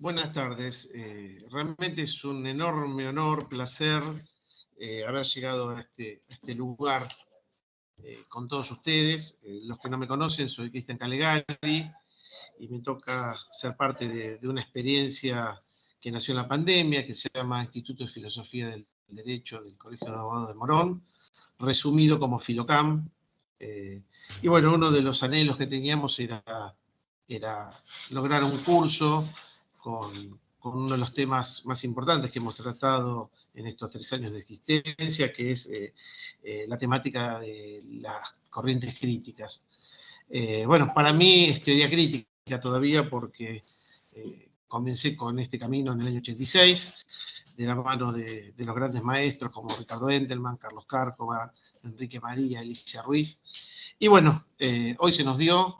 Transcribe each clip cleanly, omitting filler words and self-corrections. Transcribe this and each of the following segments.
Buenas tardes. Realmente es un enorme honor, placer haber llegado a este lugar con todos ustedes. Los que no me conocen, soy Cristian Calegari y me toca ser parte de una experiencia que nació en la pandemia, que se llama Instituto de Filosofía del Derecho del Colegio de Abogados de Morón, resumido como Filocam. Y bueno, uno de los anhelos que teníamos era lograr un curso con uno de los temas más importantes que hemos tratado en estos 3 años de existencia, que es la temática de las corrientes críticas. Bueno, para mí es teoría crítica todavía porque comencé con este camino en el año 86, de la mano de los grandes maestros como Ricardo Entelman, Carlos Cárcova, Enrique María, Alicia Ruiz. Y bueno, hoy se nos dio,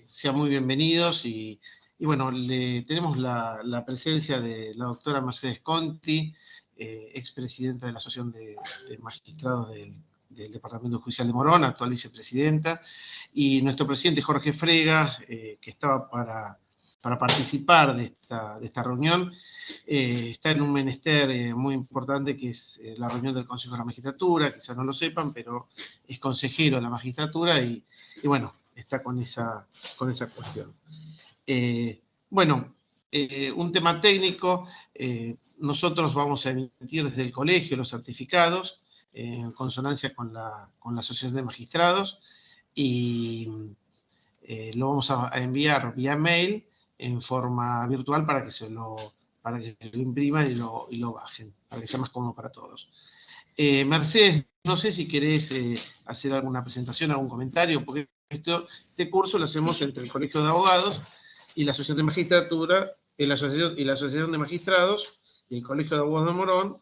sean muy bienvenidos y bueno, tenemos la presencia de la doctora Mercedes Conti, expresidenta de la Asociación de Magistrados del Departamento Judicial de Morón, actual vicepresidenta, y nuestro presidente Jorge Frega, que estaba para participar de esta reunión, está en un menester muy importante que es la reunión del Consejo de la Magistratura, quizás no lo sepan, pero es consejero de la magistratura y bueno, está con esa cuestión. Bueno, un tema técnico, nosotros vamos a emitir desde el colegio los certificados en consonancia con la Asociación de Magistrados y lo vamos a enviar vía mail en forma virtual para que se lo impriman y lo bajen, para que sea más cómodo para todos. Mercedes, no sé si querés hacer alguna presentación, algún comentario, porque este curso lo hacemos entre el Colegio de Abogados y la Asociación de Magistratura, y la Asociación de Magistrados y el Colegio de Abogados de Morón,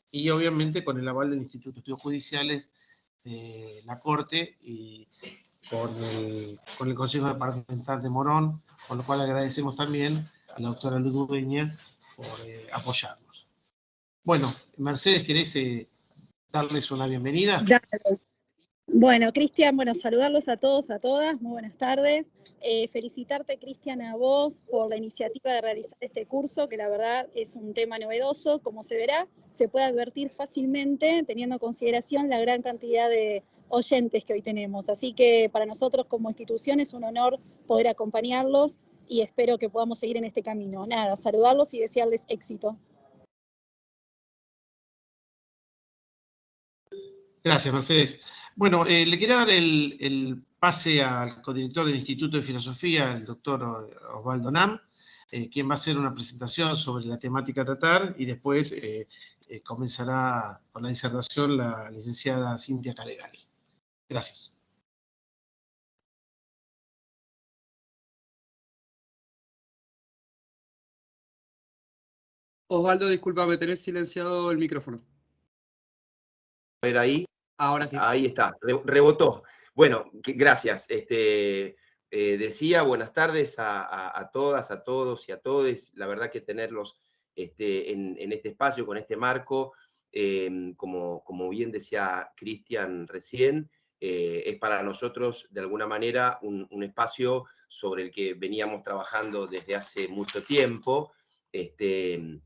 y obviamente con el aval del Instituto de Estudios Judiciales de la Corte y con el Consejo Departamental de Morón, con lo cual agradecemos también a la doctora Ludueña por apoyarnos. Bueno, Mercedes, ¿querés darles una bienvenida? Dale. Bueno, Cristian, saludarlos a todos, a todas, muy buenas tardes. Felicitarte, Cristian, a vos por la iniciativa de realizar este curso, que la verdad es un tema novedoso. Como se verá, se puede advertir fácilmente, teniendo en consideración la gran cantidad de oyentes que hoy tenemos. Así que para nosotros como institución es un honor poder acompañarlos y espero que podamos seguir en este camino. Nada, saludarlos y desearles éxito. Gracias, Mercedes. Bueno, le quería dar el pase al codirector del Instituto de Filosofía, el doctor Osvaldo Nam, quien va a hacer una presentación sobre la temática a tratar y después comenzará con la disertación la licenciada Cintia Calegari. Gracias. Osvaldo, discúlpame, tenés silenciado el micrófono. A ver ahí. Ahora sí. Ahí está, rebotó. Bueno, gracias. Decía buenas tardes a todas, a todos y a todes. La verdad que tenerlos en este espacio, con este marco, como bien decía Cristian recién, es para nosotros de alguna manera un espacio sobre el que veníamos trabajando desde hace mucho tiempo. El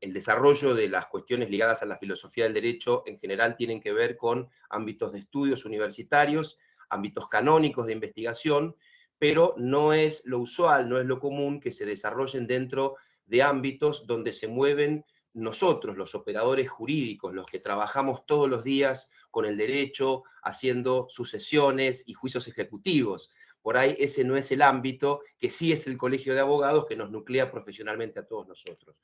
desarrollo de las cuestiones ligadas a la filosofía del derecho en general tienen que ver con ámbitos de estudios universitarios, ámbitos canónicos de investigación, pero no es lo usual, no es lo común que se desarrollen dentro de ámbitos donde se mueven nosotros, los operadores jurídicos, los que trabajamos todos los días con el derecho, haciendo sucesiones y juicios ejecutivos. Por ahí ese no es el ámbito, que sí es el Colegio de Abogados, que nos nuclea profesionalmente a todos nosotros.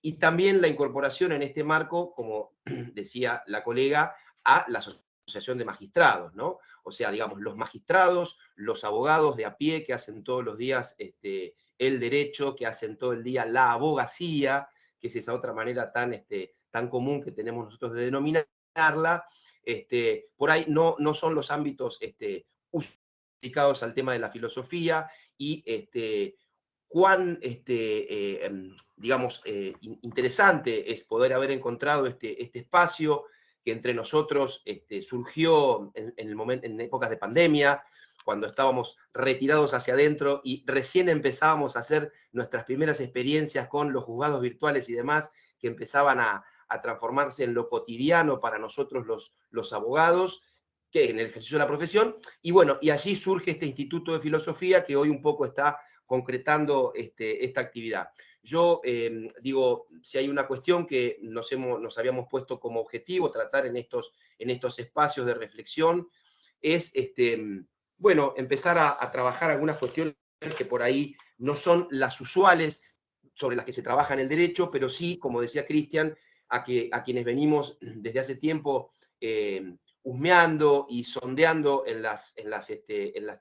Y también la incorporación en este marco, como decía la colega, a la Asociación de Magistrados, ¿no? O sea, digamos, los magistrados, los abogados de a pie que hacen todos los días el derecho, que hacen todo el día la abogacía, que es esa otra manera tan común que tenemos nosotros de denominarla, por ahí no son los ámbitos dedicados al tema de la filosofía y cuán, digamos, interesante es poder haber encontrado este espacio que entre nosotros surgió en épocas de pandemia, cuando estábamos retirados hacia adentro y recién empezábamos a hacer nuestras primeras experiencias con los juzgados virtuales y demás, que empezaban a transformarse en lo cotidiano para nosotros los abogados, que en el ejercicio de la profesión. Y bueno, y allí surge este Instituto de Filosofía que hoy un poco está concretando esta actividad. Yo digo, si hay una cuestión que nos habíamos puesto como objetivo tratar en estos espacios de reflexión, es bueno, empezar a trabajar algunas cuestiones que por ahí no son las usuales sobre las que se trabaja en el derecho, pero sí, como decía Cristian, a quienes venimos desde hace tiempo husmeando y sondeando en las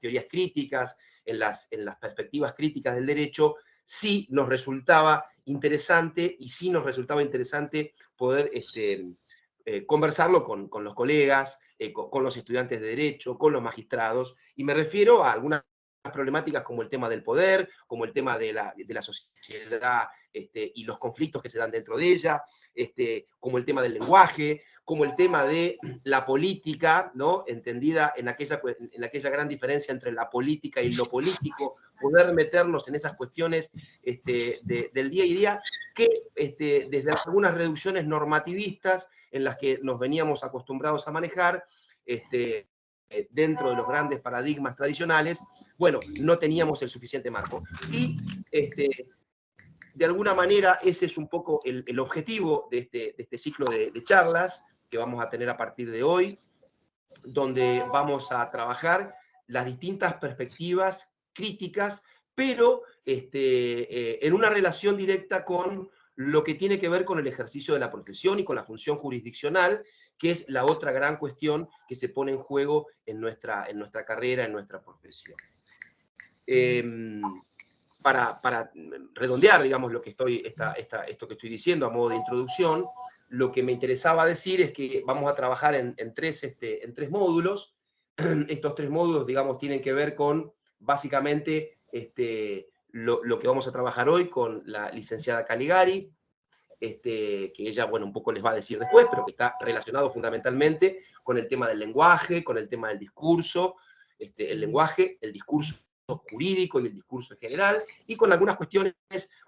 teorías críticas, en las perspectivas críticas del derecho, sí nos resultaba interesante poder conversarlo con los colegas, con los estudiantes de derecho, con los magistrados, y me refiero a algunas problemáticas como el tema del poder, como el tema de la sociedad y los conflictos que se dan dentro de ella, como el tema del lenguaje, como el tema de la política, ¿no? Entendida en aquella gran diferencia entre la política y lo político, poder meternos en esas cuestiones del día a día, que desde algunas reducciones normativistas en las que nos veníamos acostumbrados a manejar, dentro de los grandes paradigmas tradicionales, bueno, no teníamos el suficiente marco. Y de alguna manera ese es un poco el objetivo de este ciclo de charlas que vamos a tener a partir de hoy, donde vamos a trabajar las distintas perspectivas críticas, pero en una relación directa con lo que tiene que ver con el ejercicio de la profesión y con la función jurisdiccional, que es la otra gran cuestión que se pone en juego en nuestra carrera, en nuestra profesión. Para redondear, digamos, esto que estoy diciendo a modo de introducción, lo que me interesaba decir es que vamos a trabajar en tres módulos. Estos tres módulos, digamos, tienen que ver con, básicamente, lo que vamos a trabajar hoy con la licenciada Caligari, que ella, bueno, un poco les va a decir después, pero que está relacionado fundamentalmente con el tema del lenguaje, con el tema del discurso, el lenguaje, el discurso jurídico y el discurso en general, y con algunas cuestiones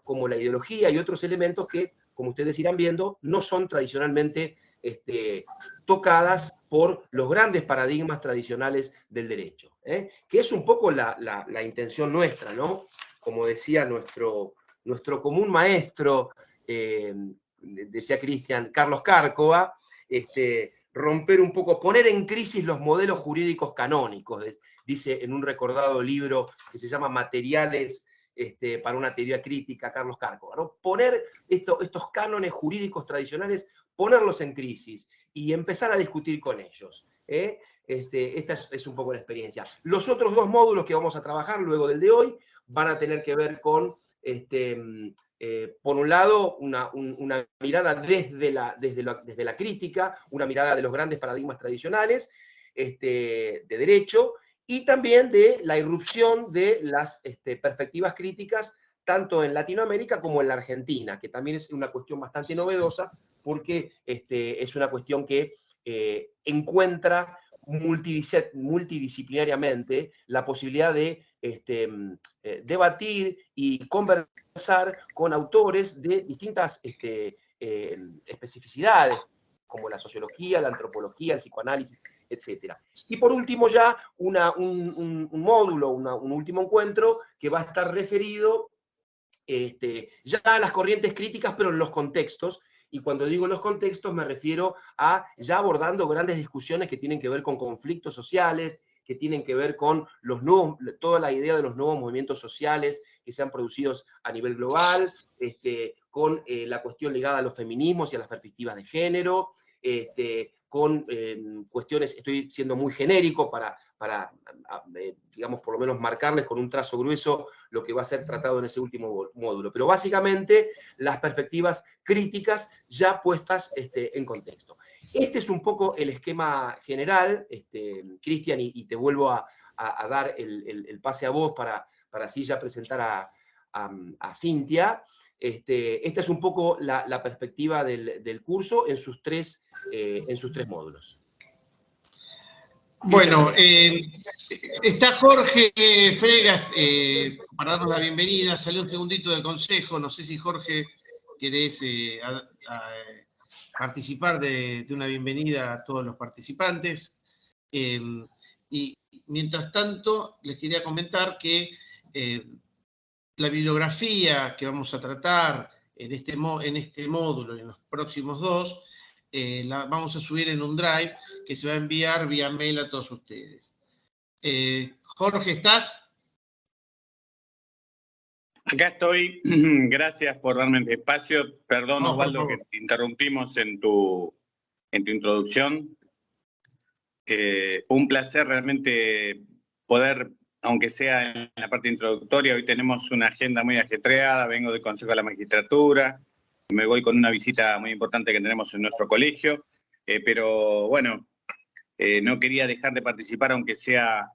como la ideología y otros elementos que, como ustedes irán viendo, no son tradicionalmente tocadas por los grandes paradigmas tradicionales del derecho, que es un poco la intención nuestra, ¿no? Como decía nuestro común maestro, decía Cristian, Carlos Cárcova, romper un poco, poner en crisis los modelos jurídicos canónicos, dice en un recordado libro que se llama Materiales para una teoría crítica, Carlos Cárcova, ¿no? Poner estos cánones jurídicos tradicionales, ponerlos en crisis y empezar a discutir con ellos. Esta es un poco la experiencia. Los otros dos módulos que vamos a trabajar luego del de hoy van a tener que ver con, por un lado, una mirada desde la crítica, una mirada de los grandes paradigmas tradicionales de derecho, y también de la irrupción de las perspectivas críticas, tanto en Latinoamérica como en la Argentina, que también es una cuestión bastante novedosa, porque es una cuestión que encuentra multidisciplinariamente la posibilidad de debatir y conversar con autores de distintas especificidades, como la sociología, la antropología, el psicoanálisis, etc. Y por último ya un módulo, un último encuentro que va a estar referido ya a las corrientes críticas, pero en los contextos. Y cuando digo los contextos me refiero a ya abordando grandes discusiones que tienen que ver con conflictos sociales, que tienen que ver con toda la idea de los nuevos movimientos sociales que se han producido a nivel global, con la cuestión ligada a los feminismos y a las perspectivas de género, con cuestiones, estoy siendo muy genérico para digamos, por lo menos marcarles con un trazo grueso lo que va a ser tratado en ese último módulo. Pero básicamente las perspectivas críticas ya puestas en contexto. Este es un poco el esquema general, Cristian, y te vuelvo a dar el pase a vos para así ya presentar a Cintia. Esta es un poco la perspectiva del curso en sus tres módulos. Bueno, está Jorge Fregas para darnos la bienvenida. Salió un segundito del consejo. No sé si Jorge querés participar de una bienvenida a todos los participantes. Y mientras tanto, les quería comentar que la bibliografía que vamos a tratar en este módulo y en los próximos dos, la vamos a subir en un drive que se va a enviar vía mail a todos ustedes. Jorge, ¿estás? Acá estoy. Gracias por darme el espacio. Perdón, No, Osvaldo, que te interrumpimos en tu introducción. Un placer realmente poder, aunque sea en la parte introductoria, hoy tenemos una agenda muy ajetreada, vengo del Consejo de la Magistratura, me voy con una visita muy importante que tenemos en nuestro colegio, pero bueno, no quería dejar de participar aunque sea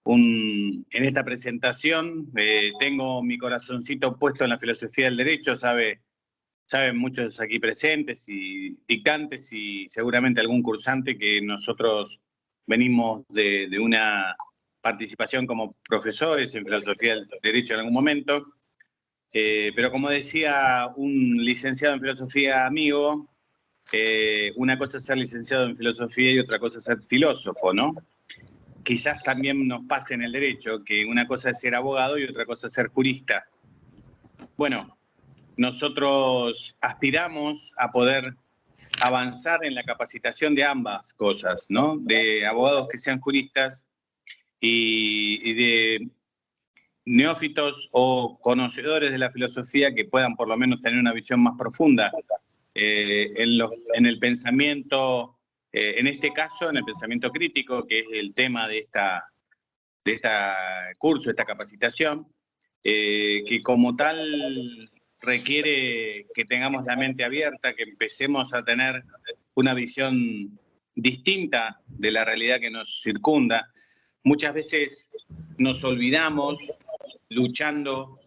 en esta presentación. Tengo mi corazoncito puesto en la filosofía del derecho, saben muchos aquí presentes y dictantes y seguramente algún cursante que nosotros venimos de una participación como profesores en filosofía del derecho en algún momento. Pero como decía un licenciado en filosofía amigo, una cosa es ser licenciado en filosofía y otra cosa es ser filósofo, ¿no? Quizás también nos pase en el derecho, que una cosa es ser abogado y otra cosa es ser jurista. Bueno, nosotros aspiramos a poder avanzar en la capacitación de ambas cosas, ¿no? De abogados que sean juristas y de neófitos o conocedores de la filosofía que puedan por lo menos tener una visión más profunda en el pensamiento, en este caso en el pensamiento crítico, que es el tema de esta curso, esta capacitación, que como tal requiere que tengamos la mente abierta, que empecemos a tener una visión distinta de la realidad que nos circunda. Muchas veces nos olvidamos luchando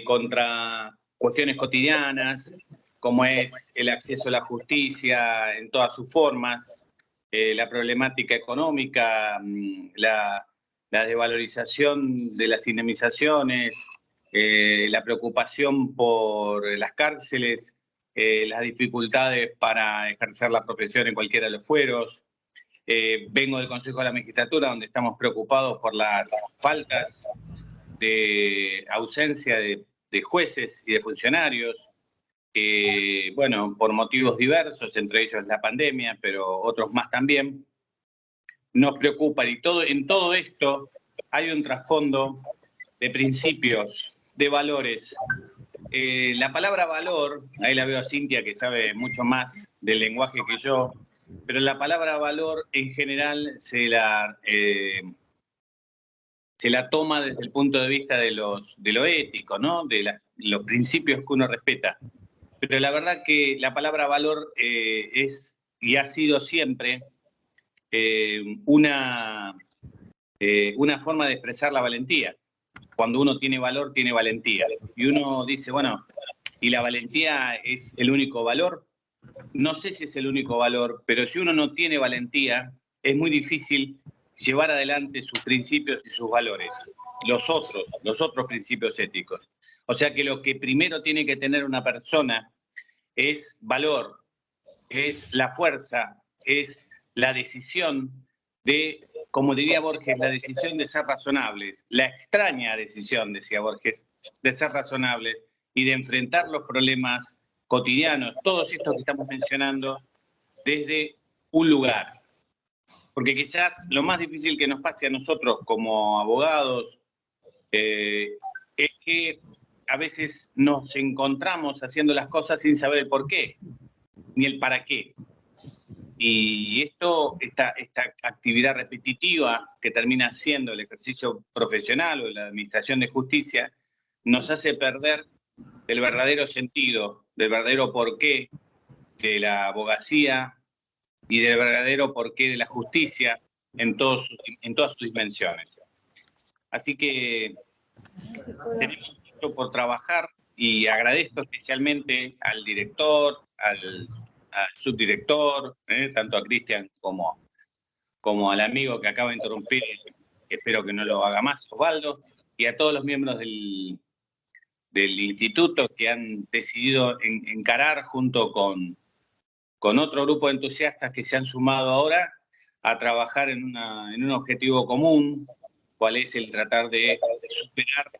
contra cuestiones cotidianas, como es el acceso a la justicia en todas sus formas, la problemática económica, la desvalorización de las indemnizaciones, la preocupación por las cárceles, las dificultades para ejercer la profesión en cualquiera de los fueros. Vengo del Consejo de la Magistratura, donde estamos preocupados por las faltas de ausencia de jueces y de funcionarios, bueno, por motivos diversos, entre ellos la pandemia, pero otros más también, nos preocupan. Y en todo esto hay un trasfondo de principios, de valores. La palabra valor, ahí la veo a Cintia que sabe mucho más del lenguaje que yo, pero la palabra valor en general se la toma desde el punto de vista de lo ético, ¿no? De los principios que uno respeta. Pero la verdad que la palabra valor es y ha sido siempre una forma de expresar la valentía. Cuando uno tiene valor, tiene valentía. Y uno dice, bueno, ¿y la valentía es el único valor? No sé si es el único valor, pero si uno no tiene valentía, es muy difícil llevar adelante sus principios y sus valores, los otros principios éticos. O sea que lo que primero tiene que tener una persona es valor, es la fuerza, es la decisión de, como diría Borges, la decisión de ser razonables, la extraña decisión, decía Borges, de ser razonables y de enfrentar los problemas cotidianos, todos estos que estamos mencionando, desde un lugar. Porque quizás lo más difícil que nos pase a nosotros como abogados es que a veces nos encontramos haciendo las cosas sin saber el por qué, ni el para qué. Y esta actividad repetitiva que termina siendo el ejercicio profesional o la administración de justicia, nos hace perder el verdadero sentido, del verdadero porqué de la abogacía y del verdadero porqué de la justicia en todas sus dimensiones. Así que tenemos mucho por trabajar y agradezco especialmente al director, al subdirector, tanto a Cristian como como al amigo que acaba de interrumpir, que espero que no lo haga más, Osvaldo, y a todos los miembros del instituto que han decidido encarar junto con otro grupo de entusiastas que se han sumado ahora a trabajar en un objetivo común, cuál es el tratar de superar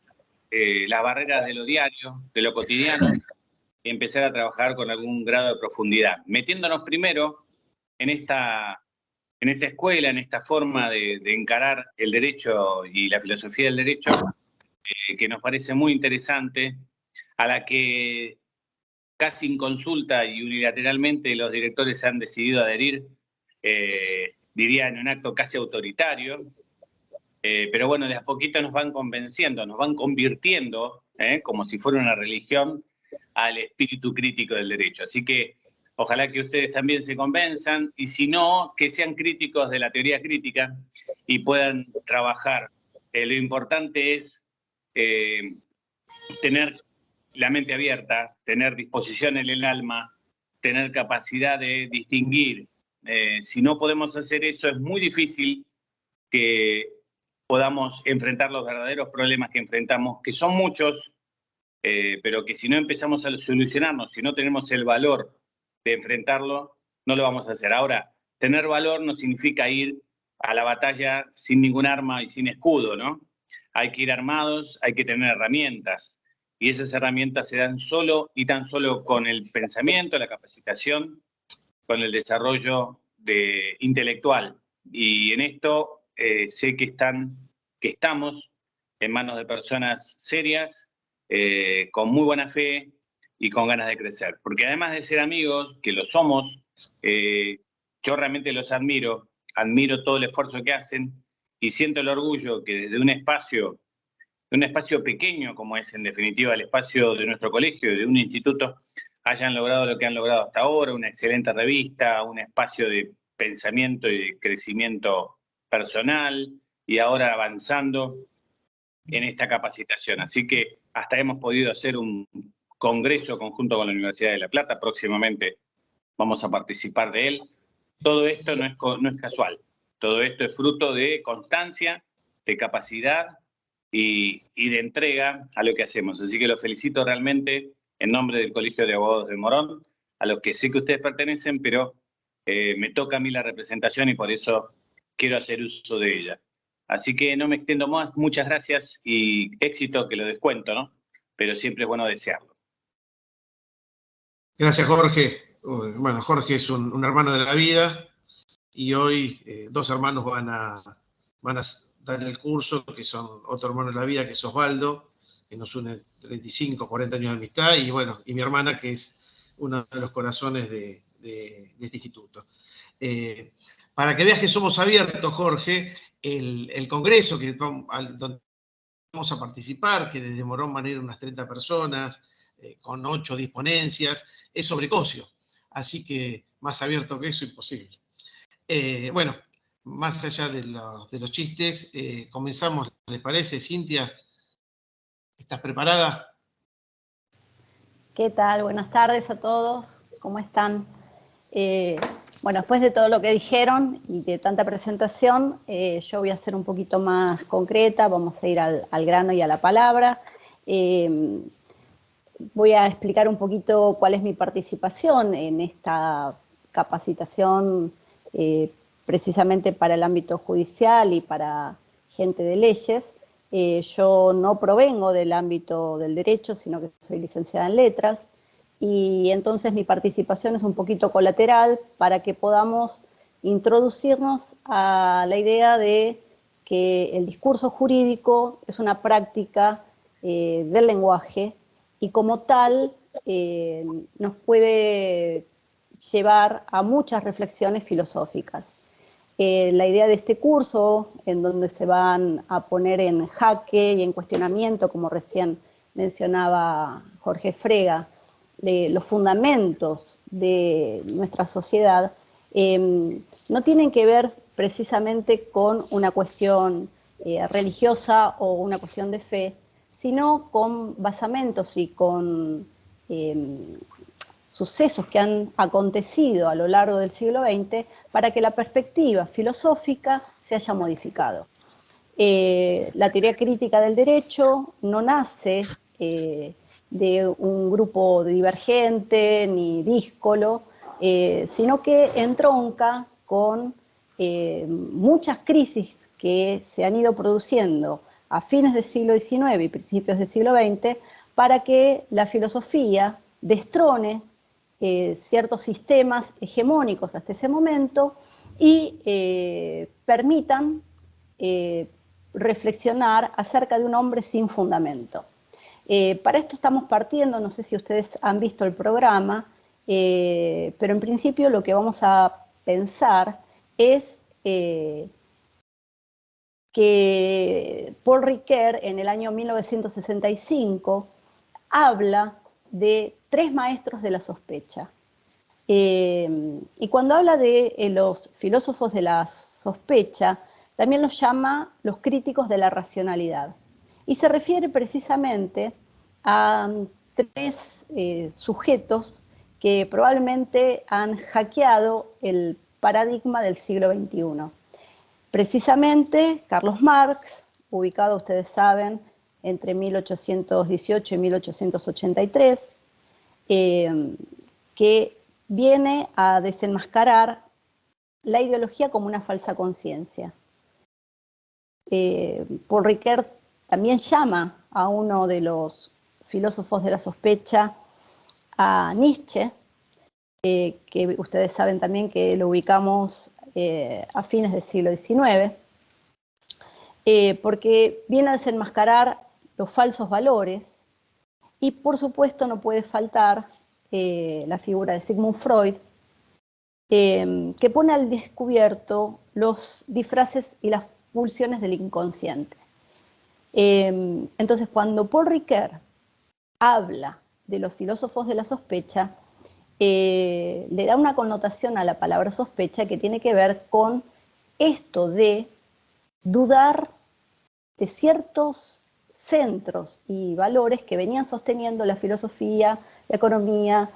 las barreras de lo diario, de lo cotidiano, y empezar a trabajar con algún grado de profundidad, metiéndonos primero en esta escuela, en esta forma de encarar el derecho y la filosofía del derecho, que nos parece muy interesante, a la que casi en consulta y unilateralmente los directores han decidido adherir, diría en un acto casi autoritario, pero bueno, de a poquito nos van convenciendo, nos van convirtiendo, como si fuera una religión, al espíritu crítico del derecho. Así que ojalá que ustedes también se convenzan, y si no, que sean críticos de la teoría crítica y puedan trabajar. Lo importante es tener la mente abierta, tener disposición en el alma, tener capacidad de distinguir. Si no podemos hacer eso, es muy difícil que podamos enfrentar los verdaderos problemas que enfrentamos, que son muchos, pero que si no empezamos a solucionarnos, si no tenemos el valor de enfrentarlo, no lo vamos a hacer. Ahora, tener valor no significa ir a la batalla sin ningún arma y sin escudo, ¿no? Hay que ir armados, hay que tener herramientas, y esas herramientas se dan solo y tan solo con el pensamiento, la capacitación, con el desarrollo intelectual. Y en esto sé que estamos en manos de personas serias, con muy buena fe y con ganas de crecer. Porque además de ser amigos, que lo somos, yo realmente los admiro todo el esfuerzo que hacen, y siento el orgullo que desde un espacio pequeño, como es en definitiva el espacio de nuestro colegio, de un instituto, hayan logrado lo que han logrado hasta ahora, una excelente revista, un espacio de pensamiento y de crecimiento personal, y ahora avanzando en esta capacitación. Así que hasta hemos podido hacer un congreso conjunto con la Universidad de La Plata, próximamente vamos a participar de él. Todo esto no es casual, todo esto es fruto de constancia, de capacidad y de entrega a lo que hacemos. Así que los felicito realmente en nombre del Colegio de Abogados de Morón, a los que sé que ustedes pertenecen, pero me toca a mí la representación y por eso quiero hacer uso de ella. Así que no me extiendo más, muchas gracias y éxito, que lo descuento, ¿no? Pero siempre es bueno desearlo. Gracias, Jorge. Bueno, Jorge es un hermano de la vida, y hoy dos hermanos van a dar el curso, que son otro hermano de la vida, que es Osvaldo, que nos une 35, 40 años de amistad, y bueno, y mi hermana, que es uno de los corazones de este instituto. Para que veas que somos abiertos, Jorge, el congreso donde vamos a participar, que desde Morón van a ir unas 30 personas, con 8 o 10 ponencias, es sobre Cossio. Así que más abierto que eso, imposible. Bueno, más allá de los chistes, comenzamos, ¿les parece, Cintia? ¿Estás preparada? ¿Qué tal? Buenas tardes a todos. ¿Cómo están? Bueno, después de todo lo que dijeron y de tanta presentación, yo voy a ser un poquito más concreta, vamos a ir al grano y a la palabra. Voy a explicar un poquito cuál es mi participación en esta capacitación, precisamente para el ámbito judicial y para gente de leyes. Yo no provengo del ámbito del derecho, sino que soy licenciada en letras, y entonces mi participación es un poquito colateral para que podamos introducirnos a la idea de que el discurso jurídico es una práctica del lenguaje, y como tal nos puede llevar a muchas reflexiones filosóficas. La idea de este curso, en donde se van a poner en jaque y en cuestionamiento, como recién mencionaba Jorge Frega, de los fundamentos de nuestra sociedad, no tienen que ver precisamente con una cuestión religiosa o una cuestión de fe, sino con basamentos y con sucesos que han acontecido a lo largo del siglo XX para que la perspectiva filosófica se haya modificado. La teoría crítica del derecho no nace de un grupo divergente ni díscolo, sino que entronca con muchas crisis que se han ido produciendo a fines del siglo XIX y principios del siglo XX para que la filosofía destrone ciertos sistemas hegemónicos hasta ese momento y permitan reflexionar acerca de un hombre sin fundamento. Para esto estamos partiendo, no sé si ustedes han visto el programa, pero en principio lo que vamos a pensar es que Paul Ricoeur en el año 1965 habla de 3 maestros de la sospecha. Y cuando habla de los filósofos de la sospecha, también los llama los críticos de la racionalidad. Y se refiere precisamente a 3 sujetos que probablemente han hackeado el paradigma del siglo XXI. Precisamente Carlos Marx, ubicado, ustedes saben, entre 1818 y 1883, que viene a desenmascarar la ideología como una falsa conciencia. Paul Ricoeur también llama a uno de los filósofos de la sospecha, a Nietzsche, que ustedes saben también que lo ubicamos a fines del siglo XIX, porque viene a desenmascarar los falsos valores y por supuesto no puede faltar la figura de Sigmund Freud, que pone al descubierto los disfraces y las pulsiones del inconsciente. Entonces, cuando Paul Ricoeur habla de los filósofos de la sospecha, le da una connotación a la palabra sospecha que tiene que ver con esto de dudar de ciertos centros y valores que venían sosteniendo la filosofía, la economía,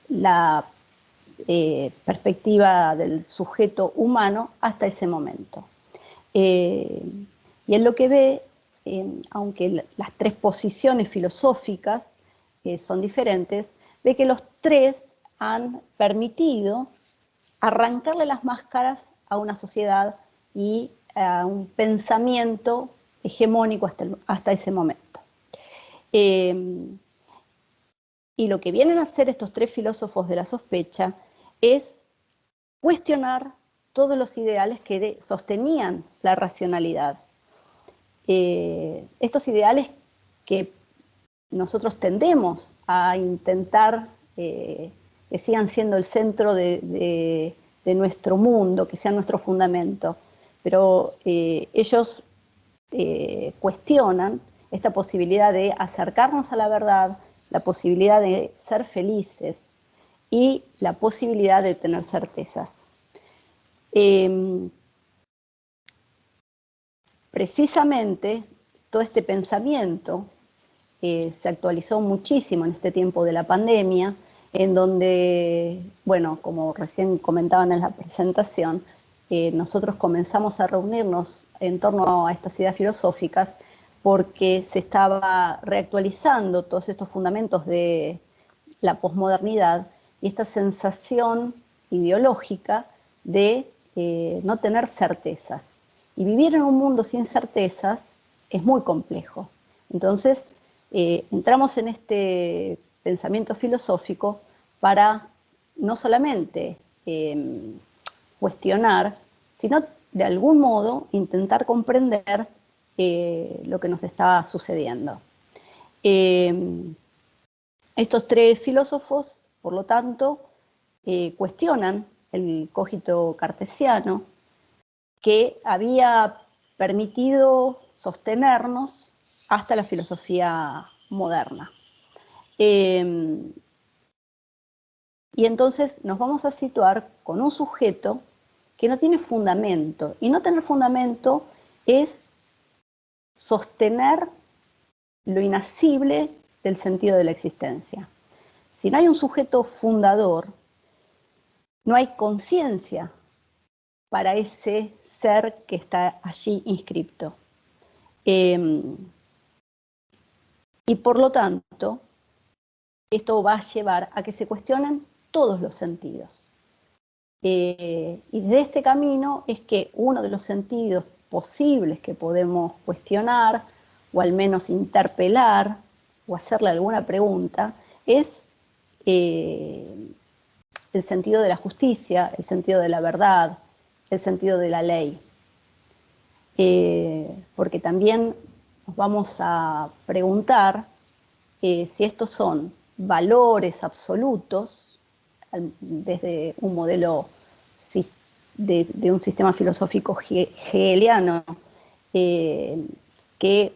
la perspectiva del sujeto humano hasta ese momento. Y en lo que ve, aunque las 3 posiciones filosóficas son diferentes, ve que los 3 han permitido arrancarle las máscaras a una sociedad y a un pensamiento hegemónico hasta ese momento. Y lo que vienen a hacer estos 3 filósofos de la sospecha es cuestionar todos los ideales que sostenían la racionalidad. Estos ideales que nosotros tendemos a intentar que sigan siendo el centro de nuestro mundo, que sean nuestro fundamento, pero ellos cuestionan esta posibilidad de acercarnos a la verdad, la posibilidad de ser felices y la posibilidad de tener certezas. Precisamente todo este pensamiento se actualizó muchísimo en este tiempo de la pandemia, en donde, bueno, como recién comentaban en la presentación, nosotros comenzamos a reunirnos en torno a estas ideas filosóficas porque se estaba reactualizando todos estos fundamentos de la posmodernidad y esta sensación ideológica de no tener certezas. Y vivir en un mundo sin certezas es muy complejo. Entonces, entramos en este pensamiento filosófico para no solamente cuestionar, sino de algún modo intentar comprender lo que nos está sucediendo. Estos 3 filósofos, por lo tanto, cuestionan el cogito cartesiano que había permitido sostenernos hasta la filosofía moderna. Y entonces nos vamos a situar con un sujeto que no tiene fundamento, y no tener fundamento es sostener lo inasible del sentido de la existencia. Si no hay un sujeto fundador, no hay conciencia para ese ser que está allí inscripto. Y por lo tanto, esto va a llevar a que se cuestionen todos los sentidos. Y de este camino es que uno de los sentidos posibles que podemos cuestionar, o al menos interpelar, o hacerle alguna pregunta, es el sentido de la justicia, el sentido de la verdad, el sentido de la ley. Porque también nos vamos a preguntar si estos son valores absolutos, desde un modelo de un sistema filosófico hegeliano que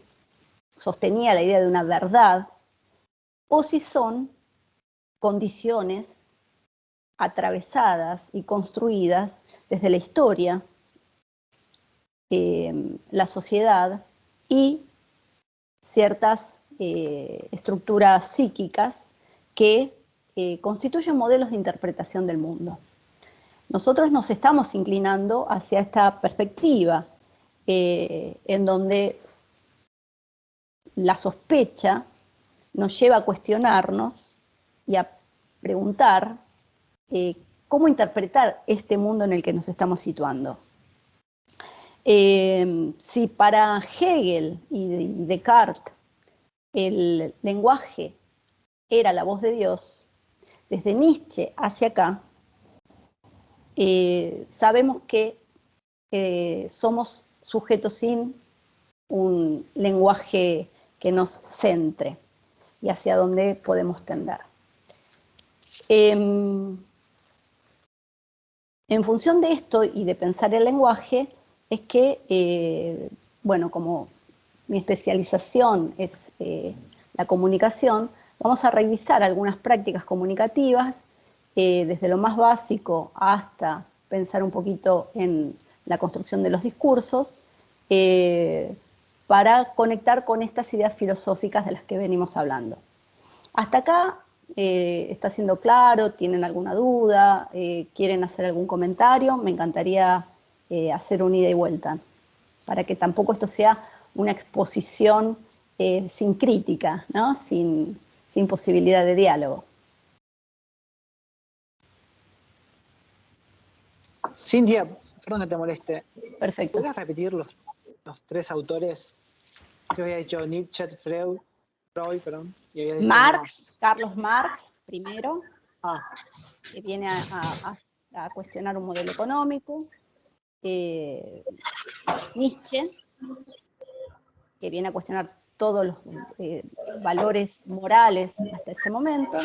sostenía la idea de una verdad, o si son condiciones atravesadas y construidas desde la historia, la sociedad y ciertas estructuras psíquicas que constituyen modelos de interpretación del mundo. Nosotros nos estamos inclinando hacia esta perspectiva, en donde la sospecha nos lleva a cuestionarnos y a preguntar cómo interpretar este mundo en el que nos estamos situando. Si para Hegel y Descartes el lenguaje era la voz de Dios, desde Nietzsche hacia acá, sabemos que somos sujetos sin un lenguaje que nos centre y hacia dónde podemos tender. En función de esto y de pensar el lenguaje, es que, bueno, como mi especialización es la comunicación, vamos a revisar algunas prácticas comunicativas, desde lo más básico hasta pensar un poquito en la construcción de los discursos, para conectar con estas ideas filosóficas de las que venimos hablando. Hasta acá está siendo claro, ¿tienen alguna duda? ¿Quieren hacer algún comentario? Me encantaría hacer un ida y vuelta, para que tampoco esto sea una exposición sin crítica, ¿no? Sin posibilidad de diálogo. Cintia, perdón que te moleste. Perfecto. ¿Puedes repetir los tres autores? Yo había dicho Nietzsche, Freud, perdón. Y había dicho Marx, Carlos Marx, primero, que viene a cuestionar un modelo económico. Nietzsche, que viene a cuestionar todos los valores morales hasta ese momento,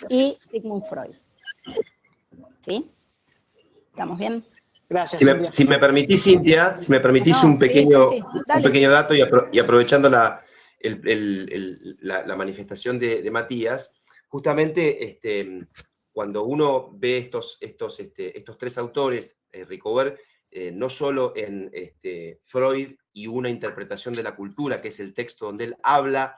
y Sigmund Freud. ¿Sí? ¿Estamos bien? Gracias. Si me permitís, Cintia, un pequeño dato y aprovechando la manifestación de Matías, justamente cuando uno ve estos tres autores, Ricoeur, no solo en Freud y una interpretación de la cultura, que es el texto donde él habla,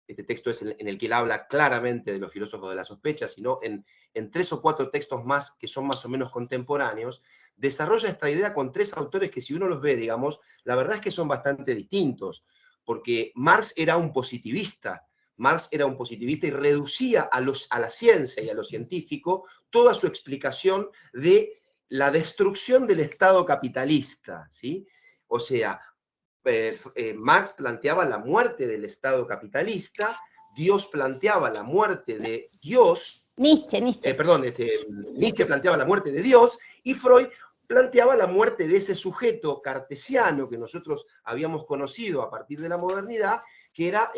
este texto es en el que él habla claramente de los filósofos de la sospecha, sino en 3 o 4 textos más que son más o menos contemporáneos, desarrolla esta idea con 3 autores que, si uno los ve, digamos, la verdad es que son bastante distintos, porque Marx era un positivista y reducía a la ciencia y a lo científico toda su explicación de la destrucción del Estado capitalista, ¿sí? O sea, Marx planteaba la muerte del Estado capitalista, Dios planteaba la muerte de Dios, Nietzsche planteaba la muerte de Dios, y Freud planteaba la muerte de ese sujeto cartesiano que nosotros habíamos conocido a partir de la modernidad, que era,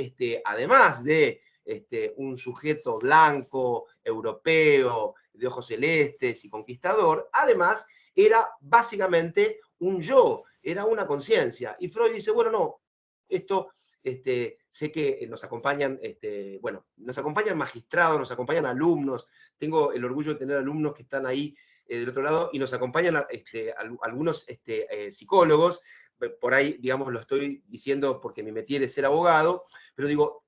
además de un sujeto blanco, europeo, de ojos celestes y conquistador, además era básicamente un yo, era una conciencia. Y Freud dice, bueno, no, esto, sé que nos acompañan, nos acompañan magistrados, nos acompañan alumnos, tengo el orgullo de tener alumnos que están ahí del otro lado, y nos acompañan algunos psicólogos. Por ahí, digamos, lo estoy diciendo porque mi métier es ser abogado, pero digo,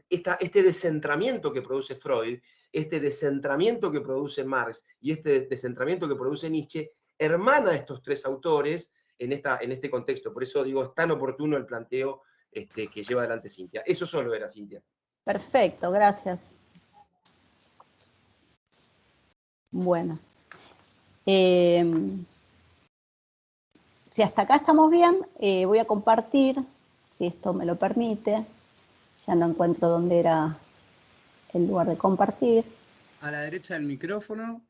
este descentramiento que produce Freud este descentramiento que produce Marx y este descentramiento que produce Nietzsche hermana a estos tres autores en este contexto. Por eso digo, es tan oportuno el planteo que lleva adelante Cintia. Eso solo era, Cintia. Perfecto, gracias. Bueno. Si hasta acá estamos bien, voy a compartir, si esto me lo permite. Ya no encuentro dónde era el lugar de compartir. A la derecha del micrófono.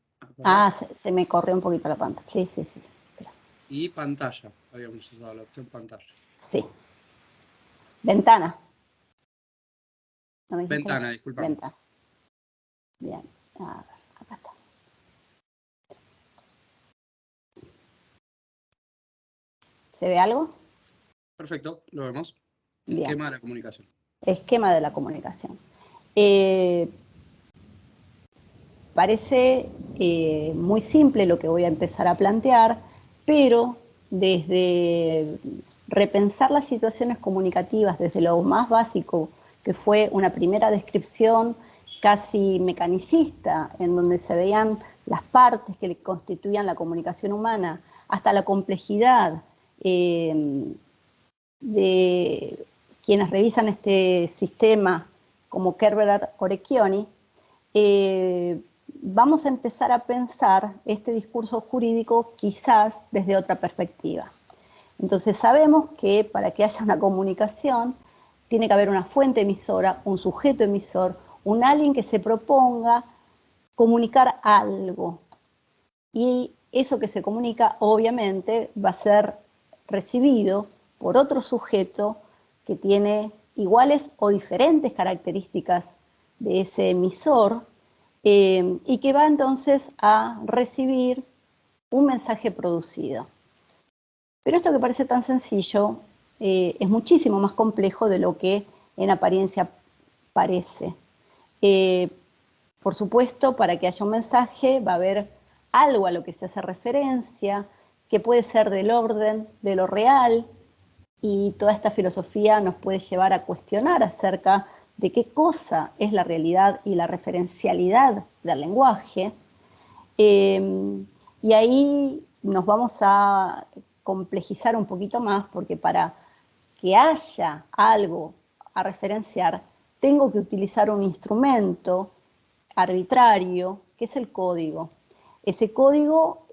Ah, se me corrió un poquito la pantalla. Sí. Espera. Y pantalla. Habíamos usado la opción pantalla. Sí. Ventana. ¿No me dijiste? Ventana, disculpa. Ventana. Bien. A ver, acá estamos. ¿Se ve algo? Perfecto, lo vemos. Bien. Esquema de la comunicación. Esquema de la comunicación. Parece muy simple lo que voy a empezar a plantear, pero desde repensar las situaciones comunicativas, desde lo más básico, que fue una primera descripción casi mecanicista, en donde se veían las partes que constituían la comunicación humana, hasta la complejidad de quienes revisan este sistema, como Kerber Orecchioni, vamos a empezar a pensar este discurso jurídico quizás desde otra perspectiva. Entonces sabemos que para que haya una comunicación tiene que haber una fuente emisora, un sujeto emisor, un alguien que se proponga comunicar algo. Y eso que se comunica obviamente va a ser recibido por otro sujeto que tiene iguales o diferentes características de ese emisor, y que va entonces a recibir un mensaje producido. Pero esto que parece tan sencillo es muchísimo más complejo de lo que en apariencia parece. Por supuesto, para que haya un mensaje va a haber algo a lo que se hace referencia, que puede ser del orden de lo real, y toda esta filosofía nos puede llevar a cuestionar acerca de qué cosa es la realidad y la referencialidad del lenguaje. Y ahí nos vamos a complejizar un poquito más, porque para que haya algo a referenciar, tengo que utilizar un instrumento arbitrario, que es el código. Ese código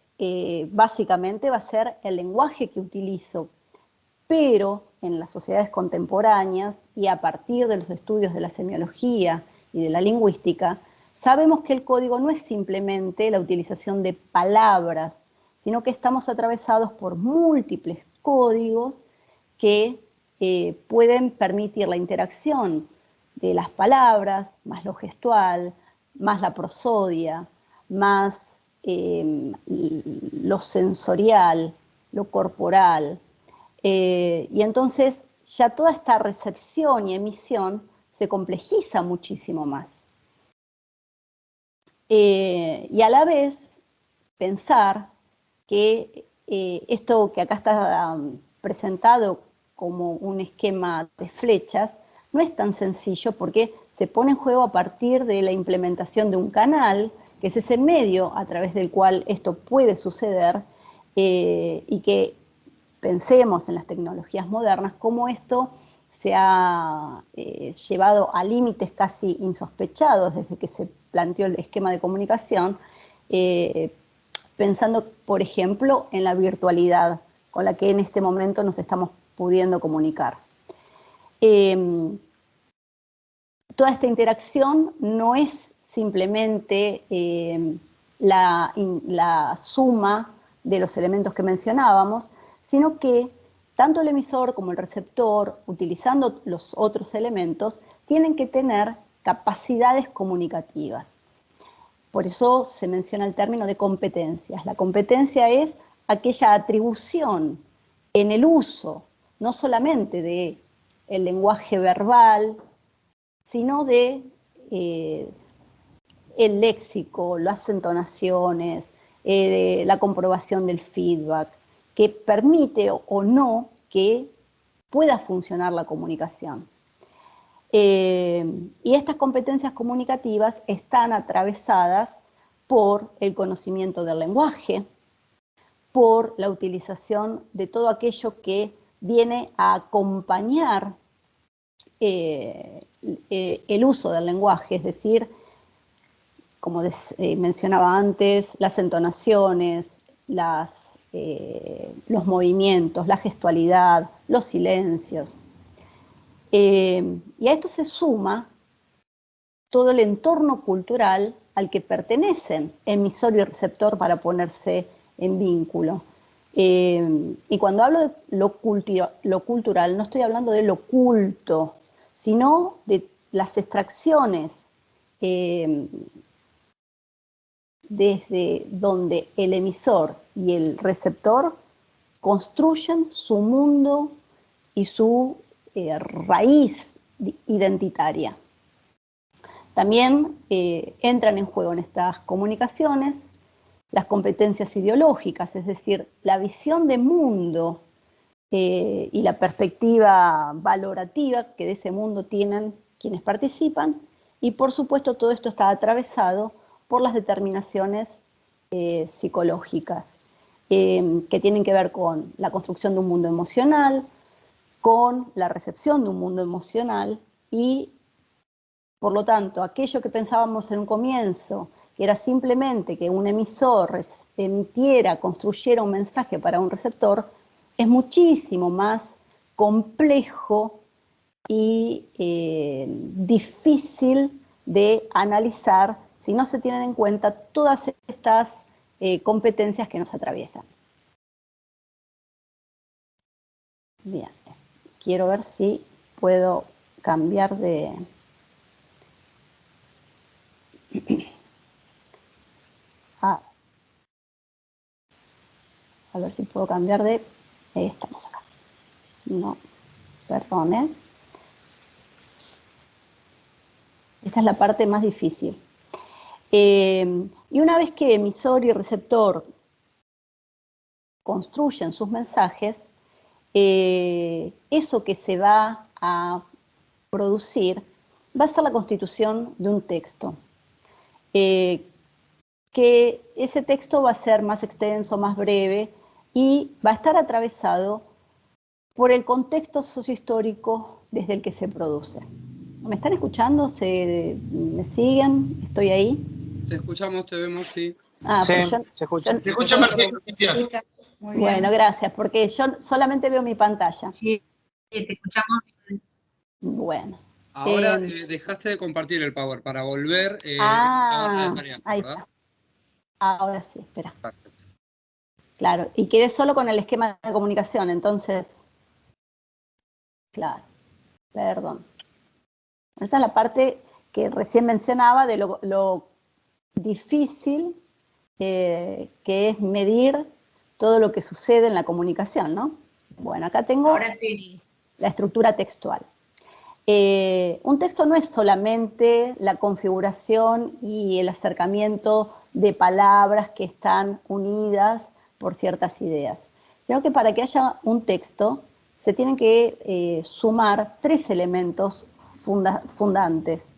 básicamente va a ser el lenguaje que utilizo, pero en las sociedades contemporáneas y a partir de los estudios de la semiología y de la lingüística, sabemos que el código no es simplemente la utilización de palabras, sino que estamos atravesados por múltiples códigos que pueden permitir la interacción de las palabras, más lo gestual, más la prosodia, más lo sensorial, lo corporal. Y entonces ya toda esta recepción y emisión se complejiza muchísimo más. Y a la vez pensar que esto que acá está presentado como un esquema de flechas no es tan sencillo, porque se pone en juego a partir de la implementación de un canal, que es ese medio a través del cual esto puede suceder, y que pensemos en las tecnologías modernas, cómo esto se ha llevado a límites casi insospechados desde que se planteó el esquema de comunicación, pensando, por ejemplo, en la virtualidad con la que en este momento nos estamos pudiendo comunicar. Toda esta interacción no es simplemente la suma de los elementos que mencionábamos, sino que tanto el emisor como el receptor, utilizando los otros elementos, tienen que tener capacidades comunicativas. Por eso se menciona el término de competencias. La competencia es aquella atribución en el uso, no solamente del lenguaje verbal, sino de el léxico, las entonaciones, la comprobación del feedback, que permite o no que pueda funcionar la comunicación. Y estas competencias comunicativas están atravesadas por el conocimiento del lenguaje, por la utilización de todo aquello que viene a acompañar el uso del lenguaje, es decir, como mencionaba antes, las entonaciones, los movimientos, la gestualidad, los silencios. Y a esto se suma todo el entorno cultural al que pertenecen emisor y receptor para ponerse en vínculo. Y cuando hablo de lo cultural, no estoy hablando de lo culto, sino de las extracciones desde donde el emisor y el receptor construyen su mundo y su raíz identitaria. También entran en juego en estas comunicaciones las competencias ideológicas, es decir, la visión de mundo y la perspectiva valorativa que de ese mundo tienen quienes participan, y por supuesto todo esto está atravesado por las determinaciones psicológicas que tienen que ver con la construcción de un mundo emocional, con la recepción de un mundo emocional y, por lo tanto, aquello que pensábamos en un comienzo, que era simplemente que un emisor emitiera, construyera un mensaje para un receptor, es muchísimo más complejo y difícil de analizar si no se tienen en cuenta todas estas competencias que nos atraviesan. Bien, quiero ver si puedo cambiar de... A ver si puedo cambiar de... Estamos acá. No, perdone. Esta es la parte más difícil. Y una vez que emisor y receptor construyen sus mensajes, eso que se va a producir va a ser la constitución de un texto. Que ese texto va a ser más extenso, más breve y va a estar atravesado por el contexto sociohistórico desde el que se produce. ¿Me están escuchando? ¿Me siguen? ¿Estoy ahí? Te escuchamos, te vemos, sí. Sí, se escucha. Se escucha perfecto, Cristian. Bueno, gracias, porque yo solamente veo mi pantalla. Sí, te escuchamos. Bueno. Ahora dejaste de compartir el Power para volver ahí ¿verdad? está. Ahora sí, espera. Perfecto. Claro, y quedé solo con el esquema de comunicación, entonces... Claro, perdón. Esta es la parte que recién mencionaba de lo difícil que es medir todo lo que sucede en la comunicación, ¿no? Bueno, acá tengo Ahora sí. la estructura textual. Un texto no es solamente la configuración y el acercamiento de palabras que están unidas por ciertas ideas, sino que para que haya un texto se tienen que sumar tres elementos fundantes.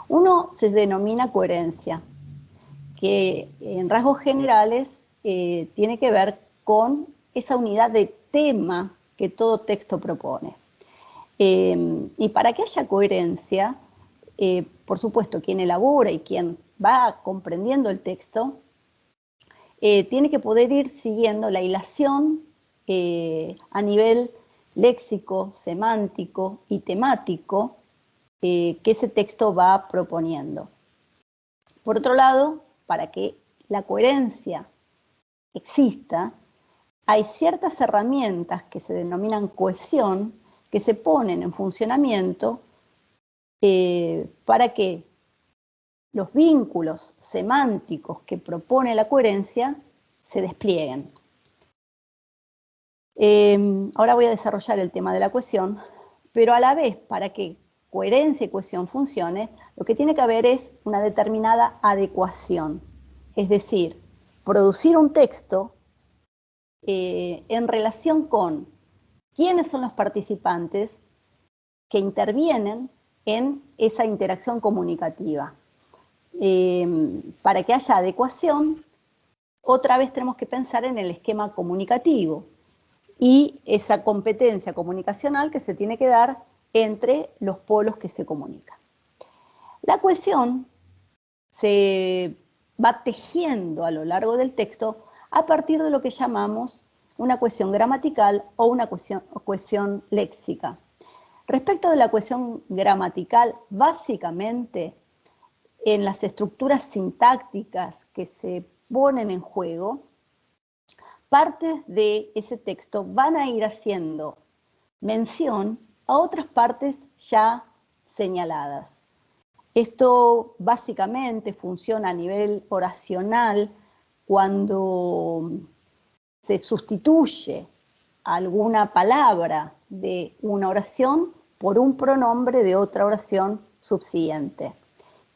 Uno se denomina coherencia, que en rasgos generales tiene que ver con esa unidad de tema que todo texto propone. Y para que haya coherencia, por supuesto, quien elabora y quien va comprendiendo el texto, tiene que poder ir siguiendo la hilación a nivel léxico, semántico y temático que ese texto va proponiendo. Por otro lado, para que la coherencia exista, hay ciertas herramientas que se denominan cohesión, que se ponen en funcionamiento para que los vínculos semánticos que propone la coherencia se desplieguen. Ahora voy a desarrollar el tema de la cohesión, pero a la vez, para que coherencia y cohesión funcione, lo que tiene que haber es una determinada adecuación, es decir, producir un texto en relación con quiénes son los participantes que intervienen en esa interacción comunicativa. Para que haya adecuación, otra vez tenemos que pensar en el esquema comunicativo y esa competencia comunicacional que se tiene que dar entre los polos que se comunican. La cohesión se va tejiendo a lo largo del texto a partir de lo que llamamos una cohesión gramatical o una cohesión léxica. Respecto de la cohesión gramatical, básicamente en las estructuras sintácticas que se ponen en juego, partes de ese texto van a ir haciendo mención a otras partes ya señaladas. Esto básicamente funciona a nivel oracional cuando se sustituye alguna palabra de una oración por un pronombre de otra oración subsiguiente.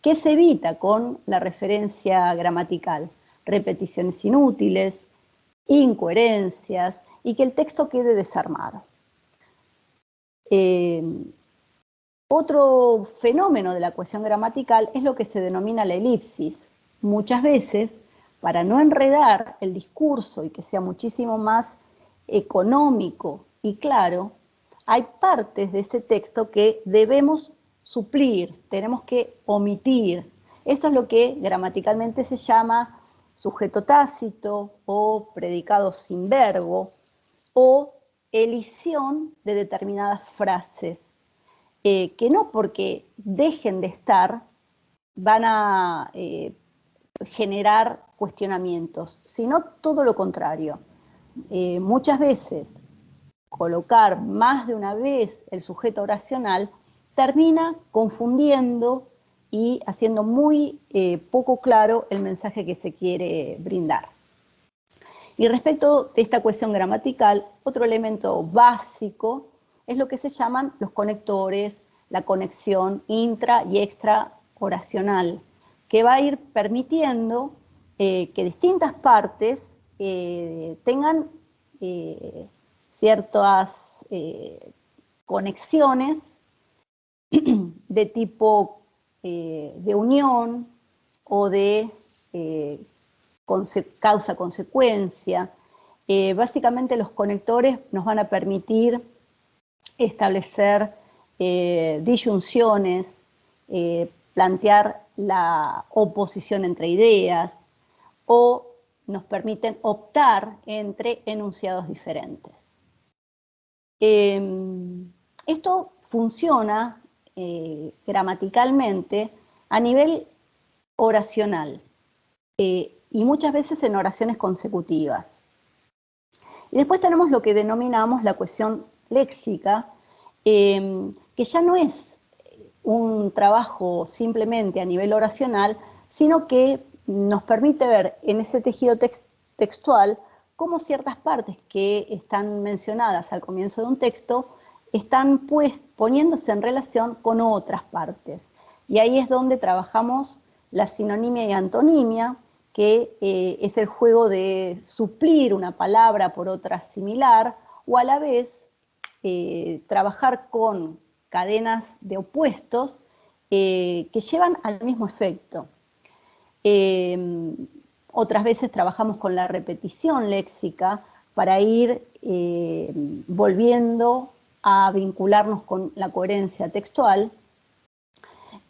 ¿Qué se evita con la referencia gramatical? Repeticiones inútiles, incoherencias y que el texto quede desarmado. Otro fenómeno de la cohesión gramatical es lo que se denomina la elipsis. Muchas veces, para no enredar el discurso y que sea muchísimo más económico y claro, hay partes de ese texto que debemos suplir, tenemos que omitir. Esto es lo que gramaticalmente se llama sujeto tácito o predicado sin verbo o elisión de determinadas frases, que no porque dejen de estar van a generar cuestionamientos, sino todo lo contrario. Muchas veces colocar más de una vez el sujeto oracional termina confundiendo y haciendo muy poco claro el mensaje que se quiere brindar. Y respecto de esta cohesión gramatical, otro elemento básico es lo que se llaman los conectores, la conexión intra y extra oracional, que va a ir permitiendo que distintas partes tengan ciertas conexiones de tipo de unión o de causa-consecuencia. Básicamente los conectores nos van a permitir establecer disyunciones, plantear la oposición entre ideas o nos permiten optar entre enunciados diferentes. Esto funciona gramaticalmente a nivel oracional y muchas veces en oraciones consecutivas. Y después tenemos lo que denominamos la cohesión léxica, que ya no es un trabajo simplemente a nivel oracional, sino que nos permite ver en ese tejido textual cómo ciertas partes que están mencionadas al comienzo de un texto están poniéndose en relación con otras partes. Y ahí es donde trabajamos la sinonimia y antonimia, que es el juego de suplir una palabra por otra similar, o a la vez trabajar con cadenas de opuestos que llevan al mismo efecto. Otras veces trabajamos con la repetición léxica para ir volviendo a vincularnos con la coherencia textual.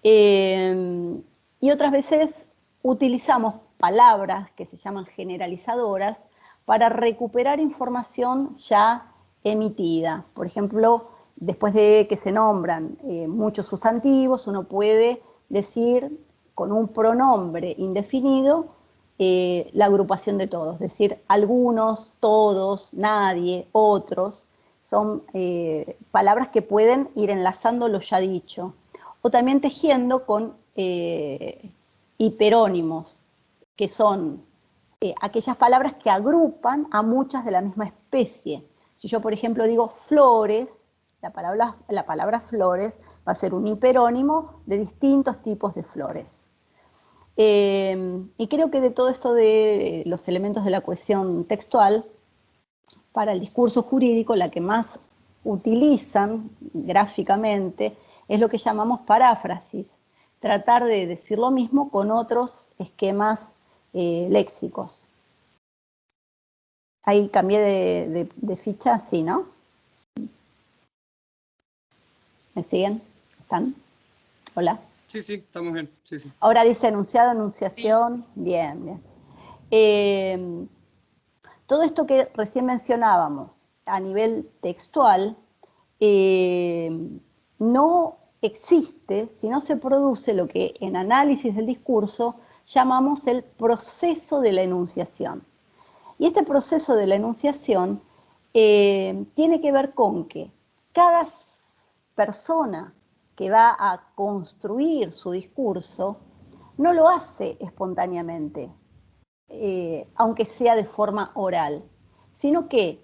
Y otras veces utilizamos palabras que se llaman generalizadoras para recuperar información ya emitida. Por ejemplo, después de que se nombran muchos sustantivos, uno puede decir con un pronombre indefinido la agrupación de todos, es decir, algunos, todos, nadie, otros, son palabras que pueden ir enlazando lo ya dicho, o también tejiendo con hiperónimos, que son aquellas palabras que agrupan a muchas de la misma especie. Si yo, por ejemplo, digo flores, la palabra flores va a ser un hiperónimo de distintos tipos de flores. Y creo que de todo esto de los elementos de la cohesión textual, para el discurso jurídico, la que más utilizan gráficamente es lo que llamamos paráfrasis, tratar de decir lo mismo con otros esquemas léxicos. Ahí cambié de ficha, sí, ¿no? ¿Me siguen? ¿Están? Hola. Sí, sí, estamos bien. Sí, sí. Ahora dice enunciado, enunciación. Bien, bien. Todo esto que recién mencionábamos a nivel textual no existe si no se produce lo que en análisis del discurso llamamos el proceso de la enunciación. Y este proceso de la enunciación tiene que ver con que cada persona que va a construir su discurso no lo hace espontáneamente, aunque sea de forma oral, sino que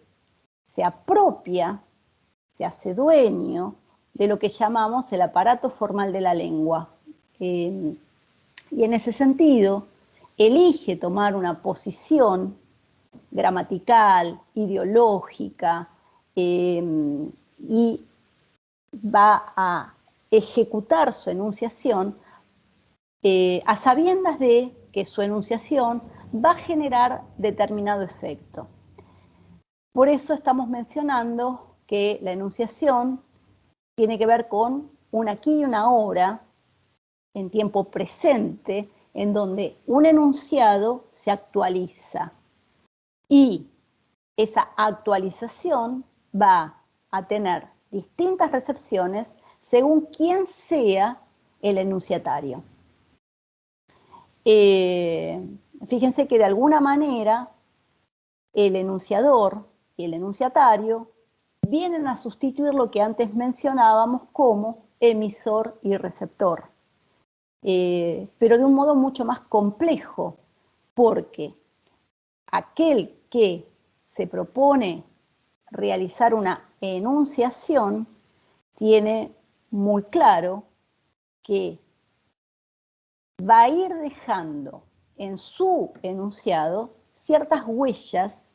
se apropia, se hace dueño de lo que llamamos el aparato formal de la lengua. Y en ese sentido, elige tomar una posición gramatical, ideológica, y va a ejecutar su enunciación a sabiendas de que su enunciación va a generar determinado efecto. Por eso estamos mencionando que la enunciación tiene que ver con un aquí y una ahora, en tiempo presente, en donde un enunciado se actualiza. Y esa actualización va a tener distintas recepciones según quién sea el enunciatario. Fíjense que de alguna manera el enunciador y el enunciatario vienen a sustituir lo que antes mencionábamos como emisor y receptor, pero de un modo mucho más complejo, porque aquel que se propone realizar una enunciación tiene muy claro que va a ir dejando en su enunciado ciertas huellas,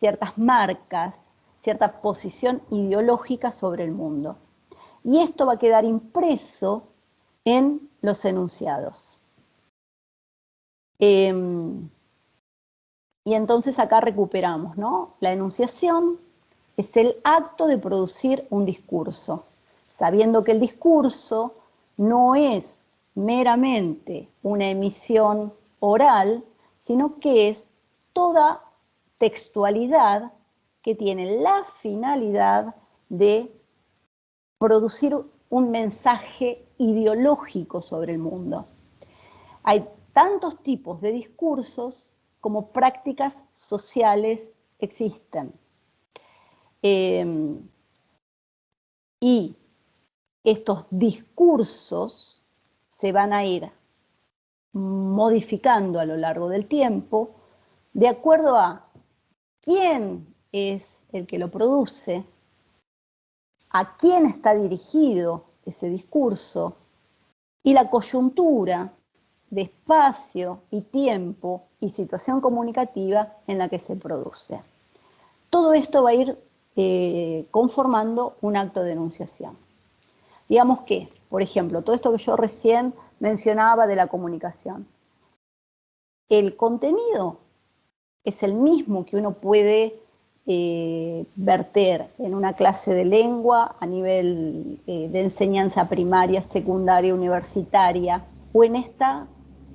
ciertas marcas, cierta posición ideológica sobre el mundo. Y esto va a quedar impreso en los enunciados. Y entonces acá recuperamos, ¿no? La enunciación es el acto de producir un discurso, sabiendo que el discurso no es meramente una emisión oral, sino que es toda textualidad que tiene la finalidad de producir un mensaje ideológico sobre el mundo. Hay tantos tipos de discursos como prácticas sociales existen. Y estos discursos se van a ir modificando a lo largo del tiempo de acuerdo a quién es el que lo produce, a quién está dirigido ese discurso y la coyuntura de espacio y tiempo y situación comunicativa en la que se produce. Todo esto va a ir conformando un acto de enunciación. Digamos que, por ejemplo, todo esto que yo recién mencionaba de la comunicación, el contenido es el mismo que uno puede verter en una clase de lengua a nivel de enseñanza primaria, secundaria, universitaria, o en esta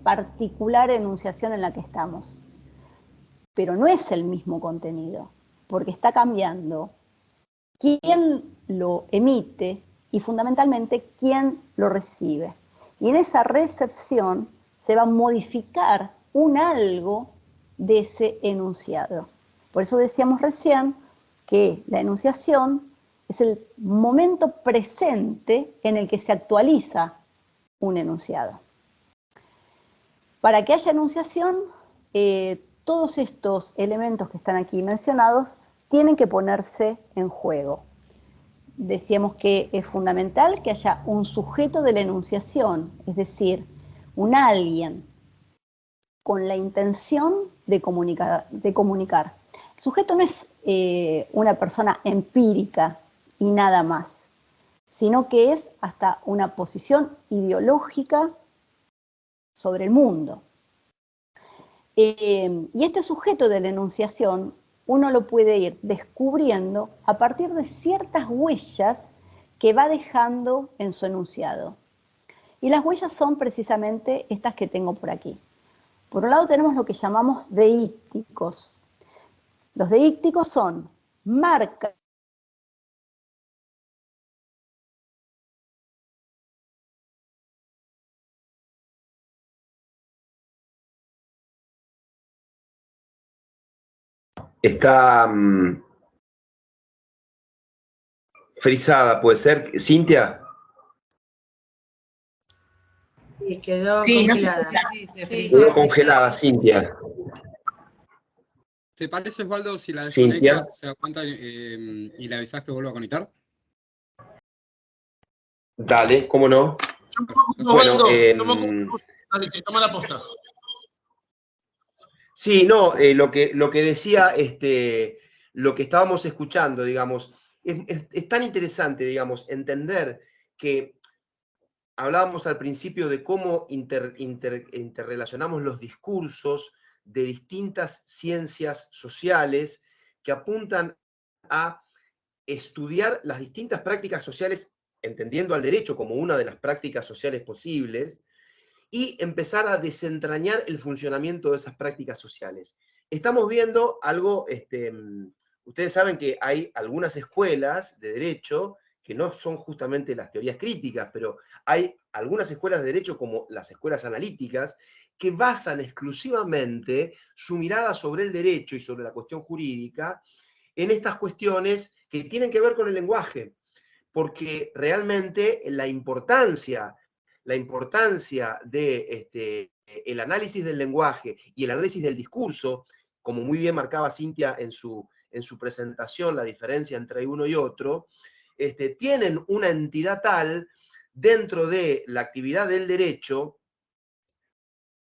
particular enunciación en la que estamos. Pero no es el mismo contenido, porque está cambiando quién lo emite y fundamentalmente quién lo recibe. Y en esa recepción se va a modificar un algo de ese enunciado. Por eso decíamos recién que la enunciación es el momento presente en el que se actualiza un enunciado. Para que haya enunciación, todos estos elementos que están aquí mencionados tienen que ponerse en juego. Decíamos que es fundamental que haya un sujeto de la enunciación, es decir, un alguien con la intención de comunicar. El sujeto no es una persona empírica y nada más, sino que es hasta una posición ideológica sobre el mundo. Y este sujeto de la enunciación uno lo puede ir descubriendo a partir de ciertas huellas que va dejando en su enunciado. Y las huellas son precisamente estas que tengo por aquí. Por un lado tenemos lo que llamamos deícticos. Los deícticos son marcas Está frisada, ¿puede ser? ¿Cintia? Y quedó Sí, no se congelada. Quedó congelada, Cintia. ¿Te parece, Osvaldo, si la Cintia. desconectas, se da cuenta y le avisás que vuelva a conectar? Dale, ¿cómo no? Bueno, toma la posta. sí, no, lo que decía, lo que estábamos escuchando, digamos, es tan interesante, digamos, entender que hablábamos al principio de cómo interrelacionamos los discursos de distintas ciencias sociales que apuntan a estudiar las distintas prácticas sociales, entendiendo al derecho como una de las prácticas sociales posibles, y empezar a desentrañar el funcionamiento de esas prácticas sociales. Estamos viendo algo, ustedes saben que hay algunas escuelas de derecho que no son justamente las teorías críticas, pero hay algunas escuelas de derecho como las escuelas analíticas que basan exclusivamente su mirada sobre el derecho y sobre la cuestión jurídica en estas cuestiones que tienen que ver con el lenguaje, porque realmente la importancia de el análisis del lenguaje y el análisis del discurso, como muy bien marcaba Cintia en su presentación, la diferencia entre uno y otro, tienen una entidad tal dentro de la actividad del derecho,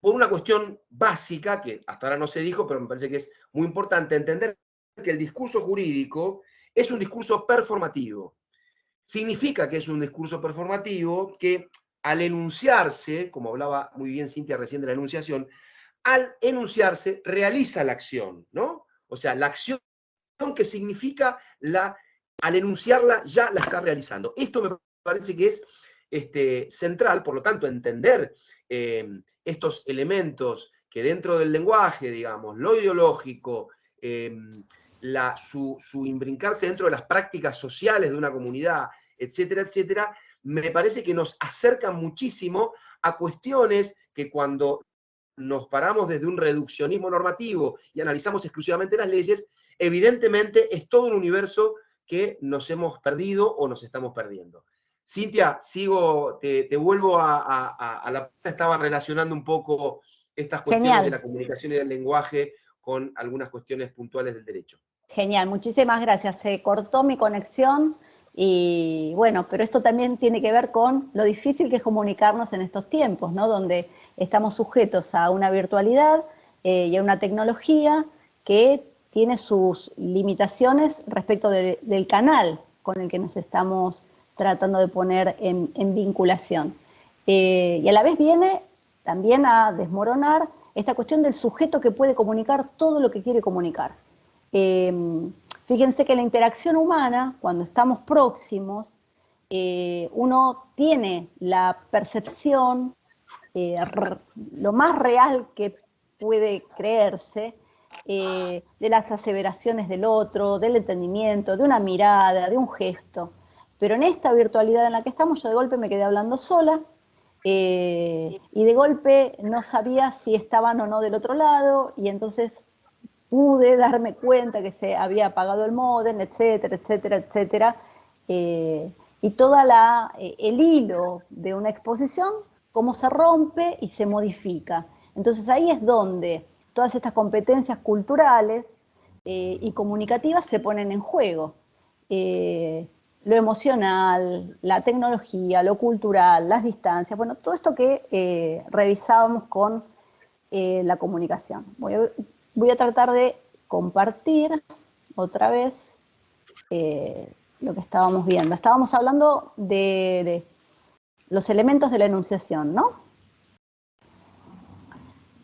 por una cuestión básica, que hasta ahora no se dijo, pero me parece que es muy importante entender que el discurso jurídico es un discurso performativo. Significa que es un discurso performativo que al enunciarse, como hablaba muy bien Cintia recién de la enunciación, al enunciarse realiza la acción, ¿no? O sea, la acción que significa al enunciarla ya la está realizando. Esto me parece que es central, por lo tanto, entender estos elementos que dentro del lenguaje, digamos, lo ideológico, su imbrincarse dentro de las prácticas sociales de una comunidad, etcétera, etcétera, me parece que nos acercan muchísimo a cuestiones que cuando nos paramos desde un reduccionismo normativo y analizamos exclusivamente las leyes, evidentemente es todo un universo que nos hemos perdido o nos estamos perdiendo. Cintia, te vuelvo a la... Estaba relacionando un poco estas cuestiones Genial. de la comunicación y del lenguaje con algunas cuestiones puntuales del derecho. Genial, muchísimas gracias. Se cortó mi conexión y bueno, pero esto también tiene que ver con lo difícil que es comunicarnos en estos tiempos, ¿no? Donde estamos sujetos a una virtualidad y a una tecnología que tiene sus limitaciones respecto del canal con el que nos estamos tratando de poner en vinculación. Y a la vez viene también a desmoronar esta cuestión del sujeto que puede comunicar todo lo que quiere comunicar. Fíjense que la interacción humana, cuando estamos próximos, uno tiene la percepción, lo más real que puede creerse, de las aseveraciones del otro, del entendimiento, de una mirada, de un gesto. Pero en esta virtualidad en la que estamos, yo de golpe me quedé hablando sola, y de golpe no sabía si estaban o no del otro lado, y entonces pude darme cuenta que se había apagado el módem, etcétera, etcétera, etcétera. Y todo el hilo de una exposición, cómo se rompe y se modifica. Entonces ahí es donde todas estas competencias culturales y comunicativas se ponen en juego. Lo emocional, la tecnología, lo cultural, las distancias, bueno, todo esto que revisábamos con la comunicación. Voy a tratar de compartir otra vez lo que estábamos viendo. Estábamos hablando de los elementos de la enunciación, ¿no?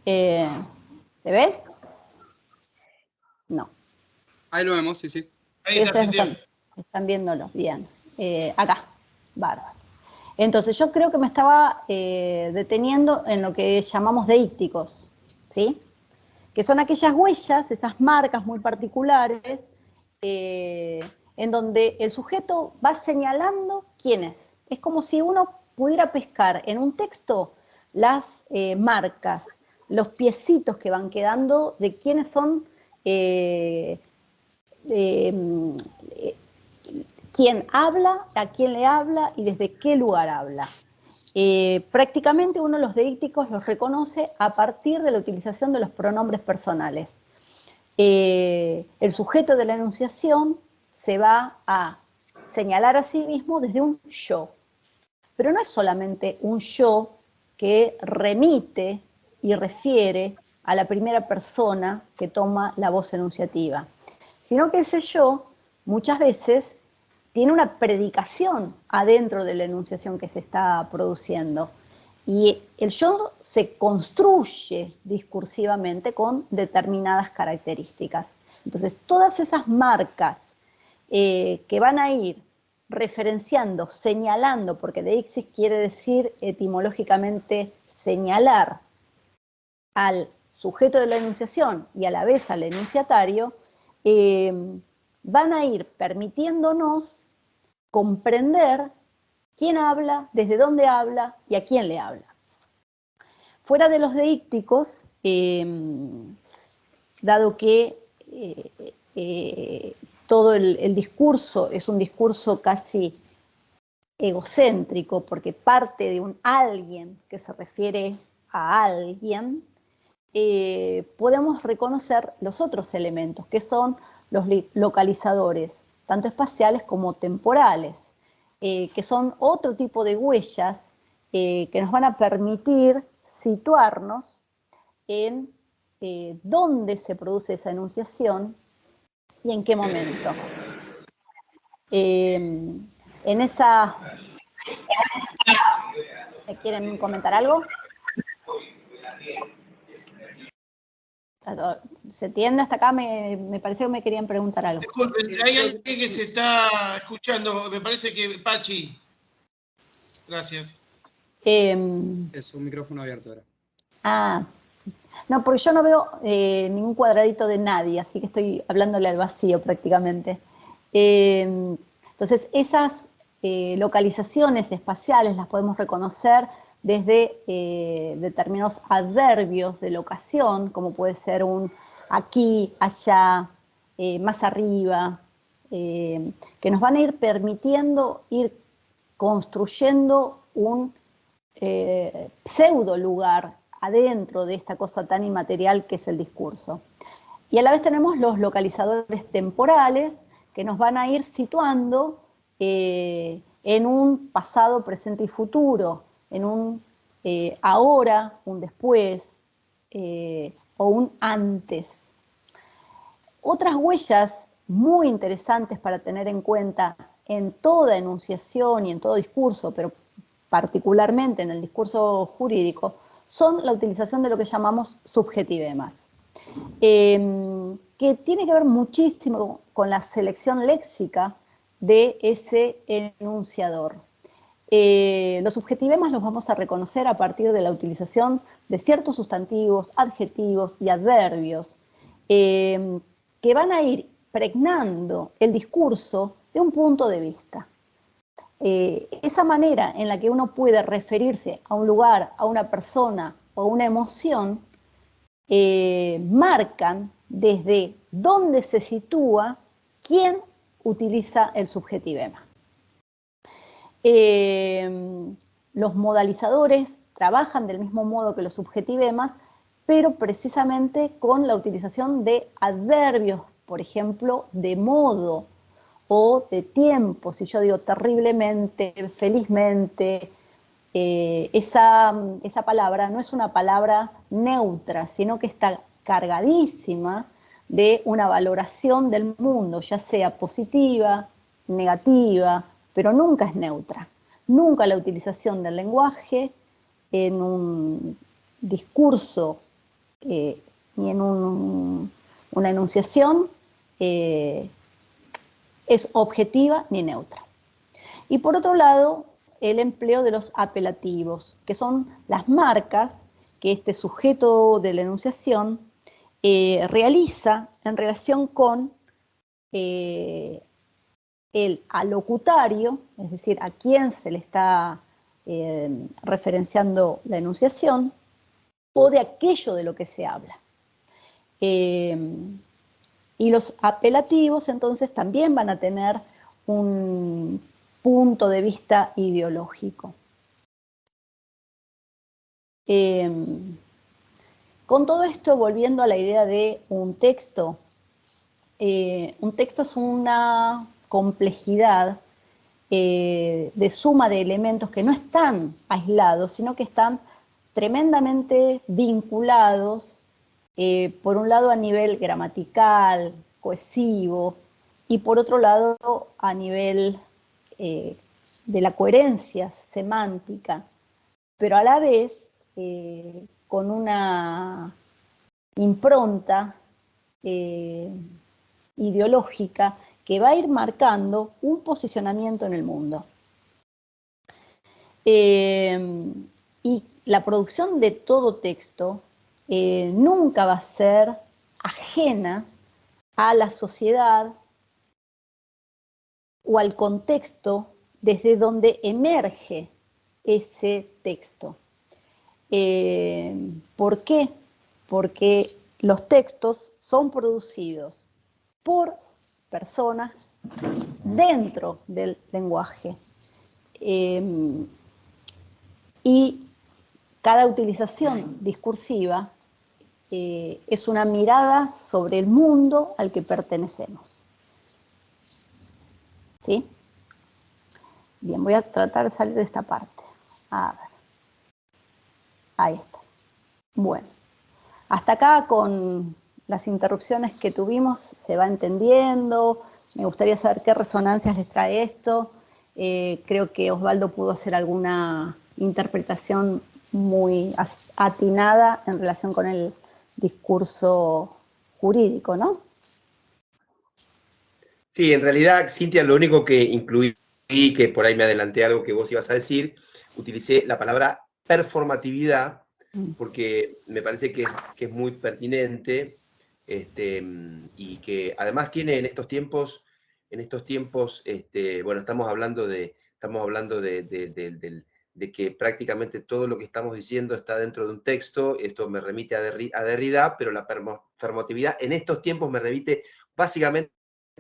¿Se ve? No. Ahí lo vemos, sí, sí. Ahí está, Ustedes Cintia. están viéndolo, bien. Acá, bárbaro. Entonces, yo creo que me estaba deteniendo en lo que llamamos deícticos, ¿sí? Que son aquellas huellas, esas marcas muy particulares, en donde el sujeto va señalando quién es. Es como si uno pudiera pescar en un texto las marcas, los piecitos que van quedando de quiénes son, quién habla, a quién le habla y desde qué lugar habla. Prácticamente uno de los deícticos los reconoce a partir de la utilización de los pronombres personales. El sujeto de la enunciación se va a señalar a sí mismo desde un yo. Pero no es solamente un yo que remite y refiere a la primera persona que toma la voz enunciativa, sino que ese yo muchas veces tiene una predicación adentro de la enunciación que se está produciendo. Y el yo se construye discursivamente con determinadas características. Entonces, todas esas marcas que van a ir referenciando, señalando, porque deixis quiere decir etimológicamente señalar al sujeto de la enunciación y a la vez al enunciatario, van a ir permitiéndonos comprender quién habla, desde dónde habla y a quién le habla. Fuera de los deícticos, dado que todo el discurso es un discurso casi egocéntrico, porque parte de un alguien que se refiere a alguien, podemos reconocer los otros elementos, que son los localizadores, tanto espaciales como temporales, que son otro tipo de huellas que nos van a permitir situarnos en dónde se produce esa enunciación y en qué momento. En esas... ¿Me quieren comentar algo? ¿Se entiende hasta acá? Me pareció que me querían preguntar algo. Disculpen, hay alguien que se está escuchando, me parece que Pachi. Gracias. Es un micrófono abierto ahora. No, porque yo no veo ningún cuadradito de nadie, así que estoy hablándole al vacío prácticamente. Entonces, esas localizaciones espaciales las podemos reconocer desde determinados adverbios de locación, como puede ser un aquí, allá, más arriba, que nos van a ir permitiendo ir construyendo un pseudo lugar adentro de esta cosa tan inmaterial que es el discurso. Y a la vez tenemos los localizadores temporales que nos van a ir situando en un pasado, presente y futuro, en un ahora, un después o un antes. Otras huellas muy interesantes para tener en cuenta en toda enunciación y en todo discurso, pero particularmente en el discurso jurídico, son la utilización de lo que llamamos subjetivemas, que tiene que ver muchísimo con la selección léxica de ese enunciador. Los subjetivemas los vamos a reconocer a partir de la utilización de ciertos sustantivos, adjetivos y adverbios que van a ir pregnando el discurso de un punto de vista. Esa manera en la que uno puede referirse a un lugar, a una persona o a una emoción, marcan desde dónde se sitúa quién utiliza el subjetivema. Los modalizadores trabajan del mismo modo que los subjetivemas, pero precisamente con la utilización de adverbios, por ejemplo, de modo o de tiempo. Si yo digo terriblemente, felizmente, esa palabra no es una palabra neutra, sino que está cargadísima de una valoración del mundo, ya sea positiva, negativa, pero nunca es neutra. Nunca la utilización del lenguaje en un discurso ni en una enunciación es objetiva ni neutra. Y por otro lado, el empleo de los apelativos, que son las marcas que este sujeto de la enunciación realiza en relación con el alocutario, es decir, a quién se le está referenciando la enunciación, o de aquello de lo que se habla. Y los apelativos, entonces, también van a tener un punto de vista ideológico. Con todo esto, volviendo a la idea de un texto es una complejidad de suma de elementos que no están aislados, sino que están tremendamente vinculados, por un lado a nivel gramatical, cohesivo, y por otro lado a nivel de la coherencia semántica, pero a la vez con una impronta ideológica que va a ir marcando un posicionamiento en el mundo. Y la producción de todo texto nunca va a ser ajena a la sociedad o al contexto desde donde emerge ese texto. ¿Por qué? Porque los textos son producidos por personas dentro del lenguaje. Y cada utilización discursiva es una mirada sobre el mundo al que pertenecemos. ¿Sí? Bien, voy a tratar de salir de esta parte. A ver. Ahí está. Bueno, hasta acá con las interrupciones que tuvimos se va entendiendo. Me gustaría saber qué resonancias les trae esto. Creo que Osvaldo pudo hacer alguna interpretación muy atinada en relación con el discurso jurídico, ¿no? Sí, en realidad, Cintia, lo único que incluí, que por ahí me adelanté algo que vos ibas a decir, utilicé la palabra performatividad, porque me parece que es muy pertinente, y que además tiene en estos tiempos, bueno, estamos hablando de que prácticamente todo lo que estamos diciendo está dentro de un texto. Esto me remite a Derrida, pero la performatividad en estos tiempos me remite básicamente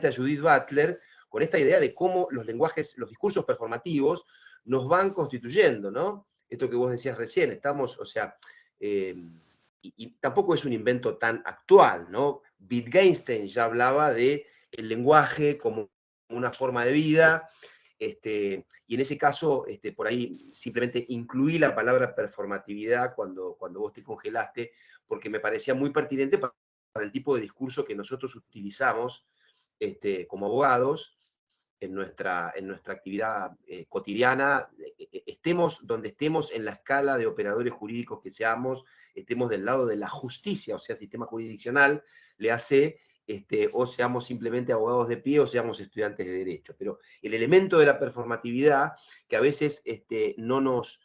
a Judith Butler, con esta idea de cómo los lenguajes, los discursos performativos nos van constituyendo, ¿no? Esto que vos decías recién, estamos, o sea, y tampoco es un invento tan actual, ¿no? Wittgenstein ya hablaba de el lenguaje como una forma de vida, y en ese caso, por ahí simplemente incluí la palabra performatividad cuando vos te congelaste, porque me parecía muy pertinente para el tipo de discurso que nosotros utilizamos como abogados en nuestra actividad cotidiana, estemos donde estemos en la escala de operadores jurídicos que seamos, estemos del lado de la justicia, o sea, sistema jurisdiccional, le hace, o seamos simplemente abogados de pie o seamos estudiantes de derecho. Pero el elemento de la performatividad, que a veces no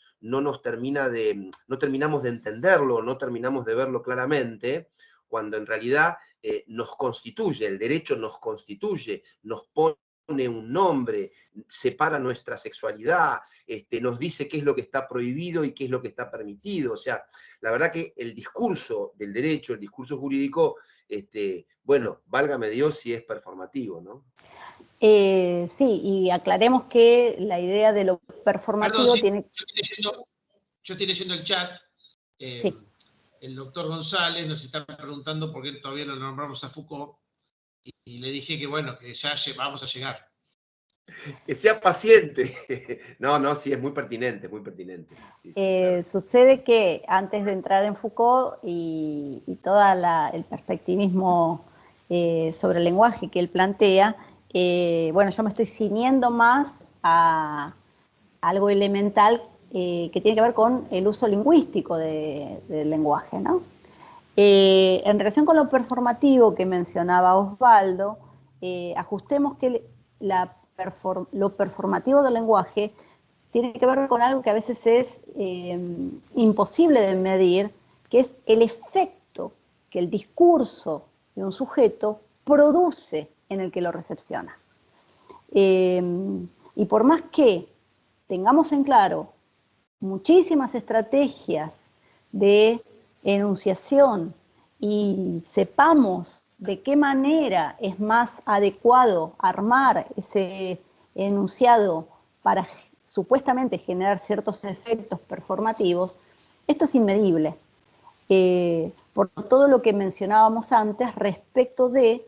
terminamos de entenderlo, no terminamos de verlo claramente, cuando en realidad nos constituye, el derecho nos constituye, nos pone un nombre, separa nuestra sexualidad, nos dice qué es lo que está prohibido y qué es lo que está permitido. O sea, la verdad que el discurso del derecho, el discurso jurídico, bueno, válgame Dios si es performativo, ¿no? Sí, y aclaremos que la idea de lo performativo. Perdón, sí, tiene... yo estoy leyendo el chat. Sí. El doctor González nos está preguntando por qué todavía no nombramos a Foucault, y le dije que bueno, que ya vamos a llegar. Que sea paciente. No, sí, es muy pertinente, muy pertinente. Sí, claro. Sucede que antes de entrar en Foucault y todo el perspectivismo sobre el lenguaje que él plantea, bueno, yo me estoy ciñendo más a algo elemental que tiene que ver con el uso lingüístico del lenguaje, ¿no? En relación con lo performativo que mencionaba Osvaldo, ajustemos que lo performativo del lenguaje tiene que ver con algo que a veces es imposible de medir, que es el efecto que el discurso de un sujeto produce en el que lo recepciona. Y por más que tengamos en claro muchísimas estrategias de enunciación y sepamos de qué manera es más adecuado armar ese enunciado para supuestamente generar ciertos efectos performativos, esto es inmedible. Por todo lo que mencionábamos antes respecto de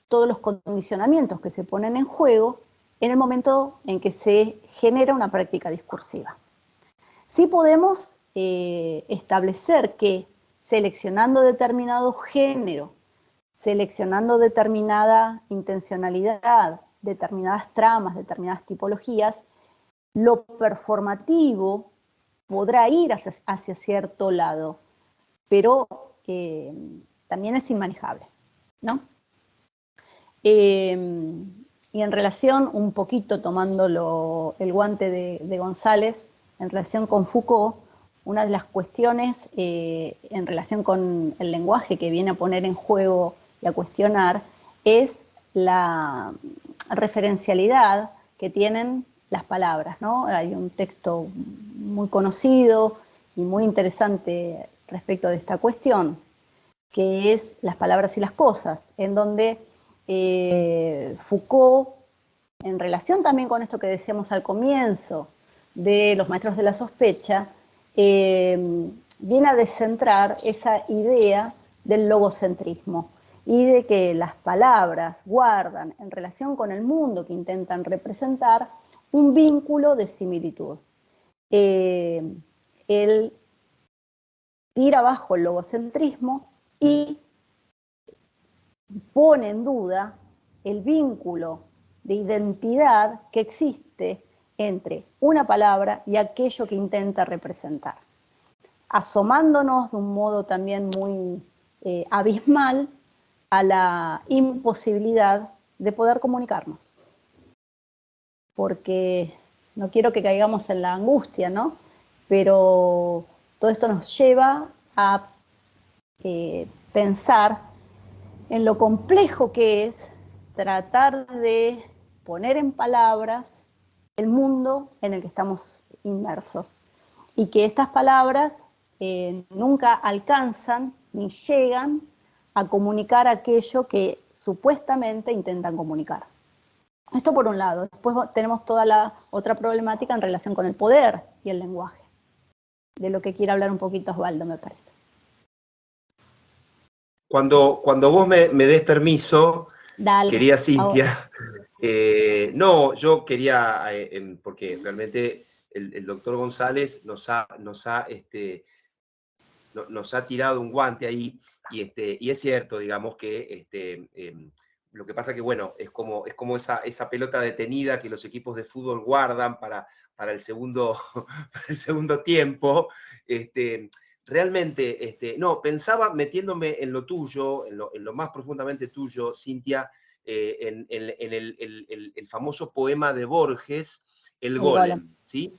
todos los condicionamientos que se ponen en juego en el momento en que se genera una práctica discursiva. Sí podemos establecer que seleccionando determinado género, seleccionando determinada intencionalidad, determinadas tramas, determinadas tipologías, lo performativo podrá ir hacia cierto lado, pero también es inmanejable, ¿no? Y en relación, un poquito tomando el guante de González, en relación con Foucault, una de las cuestiones en relación con el lenguaje que viene a poner en juego y a cuestionar es la referencialidad que tienen las palabras, ¿no? Hay un texto muy conocido y muy interesante respecto de esta cuestión, que es Las palabras y las cosas, en donde Foucault, en relación también con esto que decíamos al comienzo de los maestros de la sospecha, viene a descentrar esa idea del logocentrismo y de que las palabras guardan en relación con el mundo que intentan representar un vínculo de similitud. Él tira abajo el logocentrismo y pone en duda el vínculo de identidad que existe entre una palabra y aquello que intenta representar, asomándonos de un modo también muy abismal a la imposibilidad de poder comunicarnos. Porque no quiero que caigamos en la angustia, ¿no? Pero todo esto nos lleva a pensar en lo complejo que es tratar de poner en palabras el mundo en el que estamos inmersos y que estas palabras nunca alcanzan ni llegan a comunicar aquello que supuestamente intentan comunicar. Esto por un lado. Después tenemos toda la otra problemática en relación con el poder y el lenguaje, de lo que quiere hablar un poquito Osvaldo, me parece. Cuando vos me des permiso, dale, querida Cintia, no, yo quería, porque realmente el doctor González nos ha tirado un guante ahí, y es cierto, digamos, que lo que pasa que, bueno, es como esa pelota detenida que los equipos de fútbol guardan para el segundo tiempo. Realmente, no, pensaba metiéndome en lo tuyo, en lo más profundamente tuyo, Cintia, en el famoso poema de Borges, El Golem, ¿sí?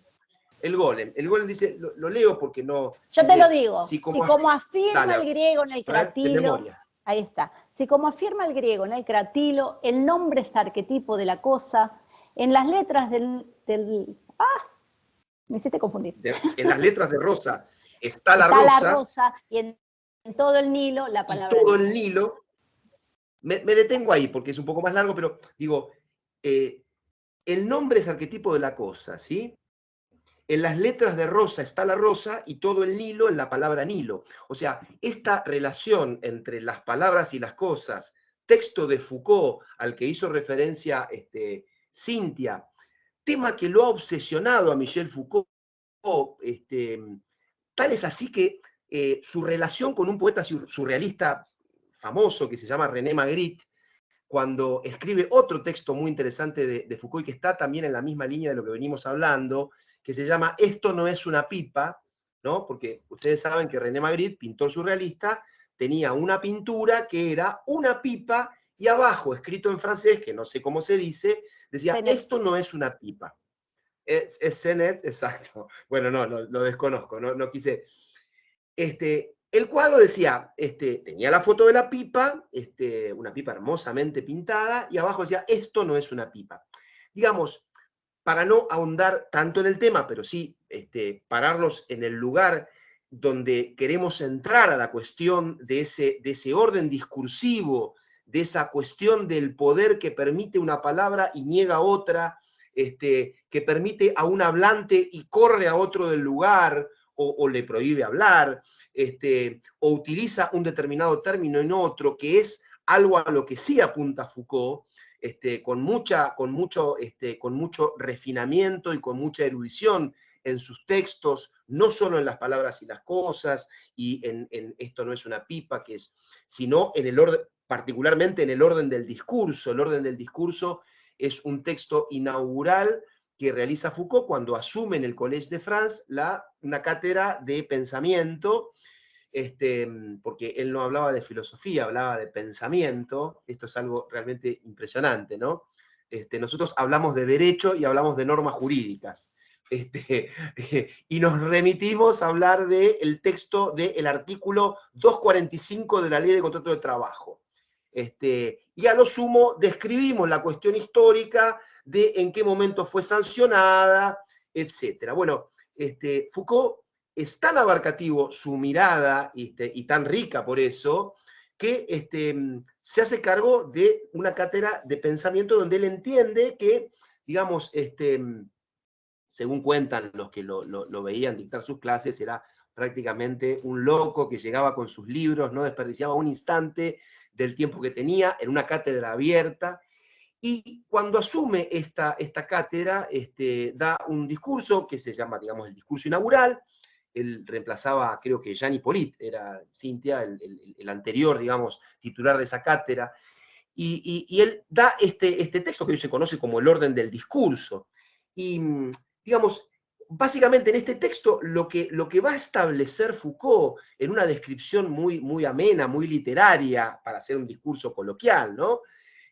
El Golem dice, lo leo porque no... Yo dice, te lo digo, si como afirma dale, el griego en el cratilo, ahí está, si como afirma el griego en el cratilo, el nombre es arquetipo de la cosa, en las letras me hiciste confundir. En las letras de Rosa está la rosa, y en todo el Nilo la palabra. Y todo el Nilo, me detengo ahí porque es un poco más largo, pero digo, el nombre es arquetipo de la cosa, ¿sí? En las letras de Rosa está la rosa y todo el Nilo en la palabra Nilo. O sea, esta relación entre las palabras y las cosas, texto de Foucault al que hizo referencia Cintia, tema que lo ha obsesionado a Michel Foucault, tal es así que su relación con un poeta surrealista famoso que se llama René Magritte, cuando escribe otro texto muy interesante de Foucault, y que está también en la misma línea de lo que venimos hablando, que se llama Esto no es una pipa, ¿no? Porque ustedes saben que René Magritte, pintor surrealista, tenía una pintura que era una pipa, y abajo, escrito en francés, que no sé cómo se dice, decía, esto no es una pipa. Es Senet, exacto. Bueno, no, lo desconozco, no quise. El cuadro decía, tenía la foto de la pipa, una pipa hermosamente pintada, y abajo decía, esto no es una pipa. Digamos, para no ahondar tanto en el tema, pero sí pararnos en el lugar donde queremos entrar a la cuestión de ese orden discursivo, de esa cuestión del poder que permite una palabra y niega otra, que permite a un hablante y corre a otro del lugar, o le prohíbe hablar, o utiliza un determinado término en otro, que es algo a lo que sí apunta Foucault, con mucho refinamiento y con mucha erudición en sus textos, no solo en las palabras y las cosas, y en esto no es una pipa, sino en el orden, particularmente en el orden del discurso. El orden del discurso es un texto inaugural que realiza Foucault cuando asume en el Collège de France una cátedra de pensamiento, porque él no hablaba de filosofía, hablaba de pensamiento. Esto es algo realmente impresionante, ¿no? Nosotros hablamos de derecho y hablamos de normas jurídicas, y nos remitimos a hablar del texto del artículo 245 de la Ley de Contrato de Trabajo. Y a lo sumo describimos la cuestión histórica de en qué momento fue sancionada, etc. Bueno, Foucault es tan abarcativo su mirada y tan rica por eso, que se hace cargo de una cátedra de pensamiento donde él entiende que, digamos, según cuentan los que lo veían dictar sus clases, era prácticamente un loco que llegaba con sus libros, no desperdiciaba un instante del tiempo que tenía, en una cátedra abierta. Y cuando asume esta cátedra, da un discurso que se llama, digamos, el discurso inaugural. Él reemplazaba, creo que Jean Hippolyte, era Cintia, el anterior, digamos, titular de esa cátedra, y él da este texto que hoy se conoce como el orden del discurso. Y, digamos, básicamente en este texto lo que va a establecer Foucault en una descripción muy amena, muy literaria, para hacer un discurso coloquial, ¿no?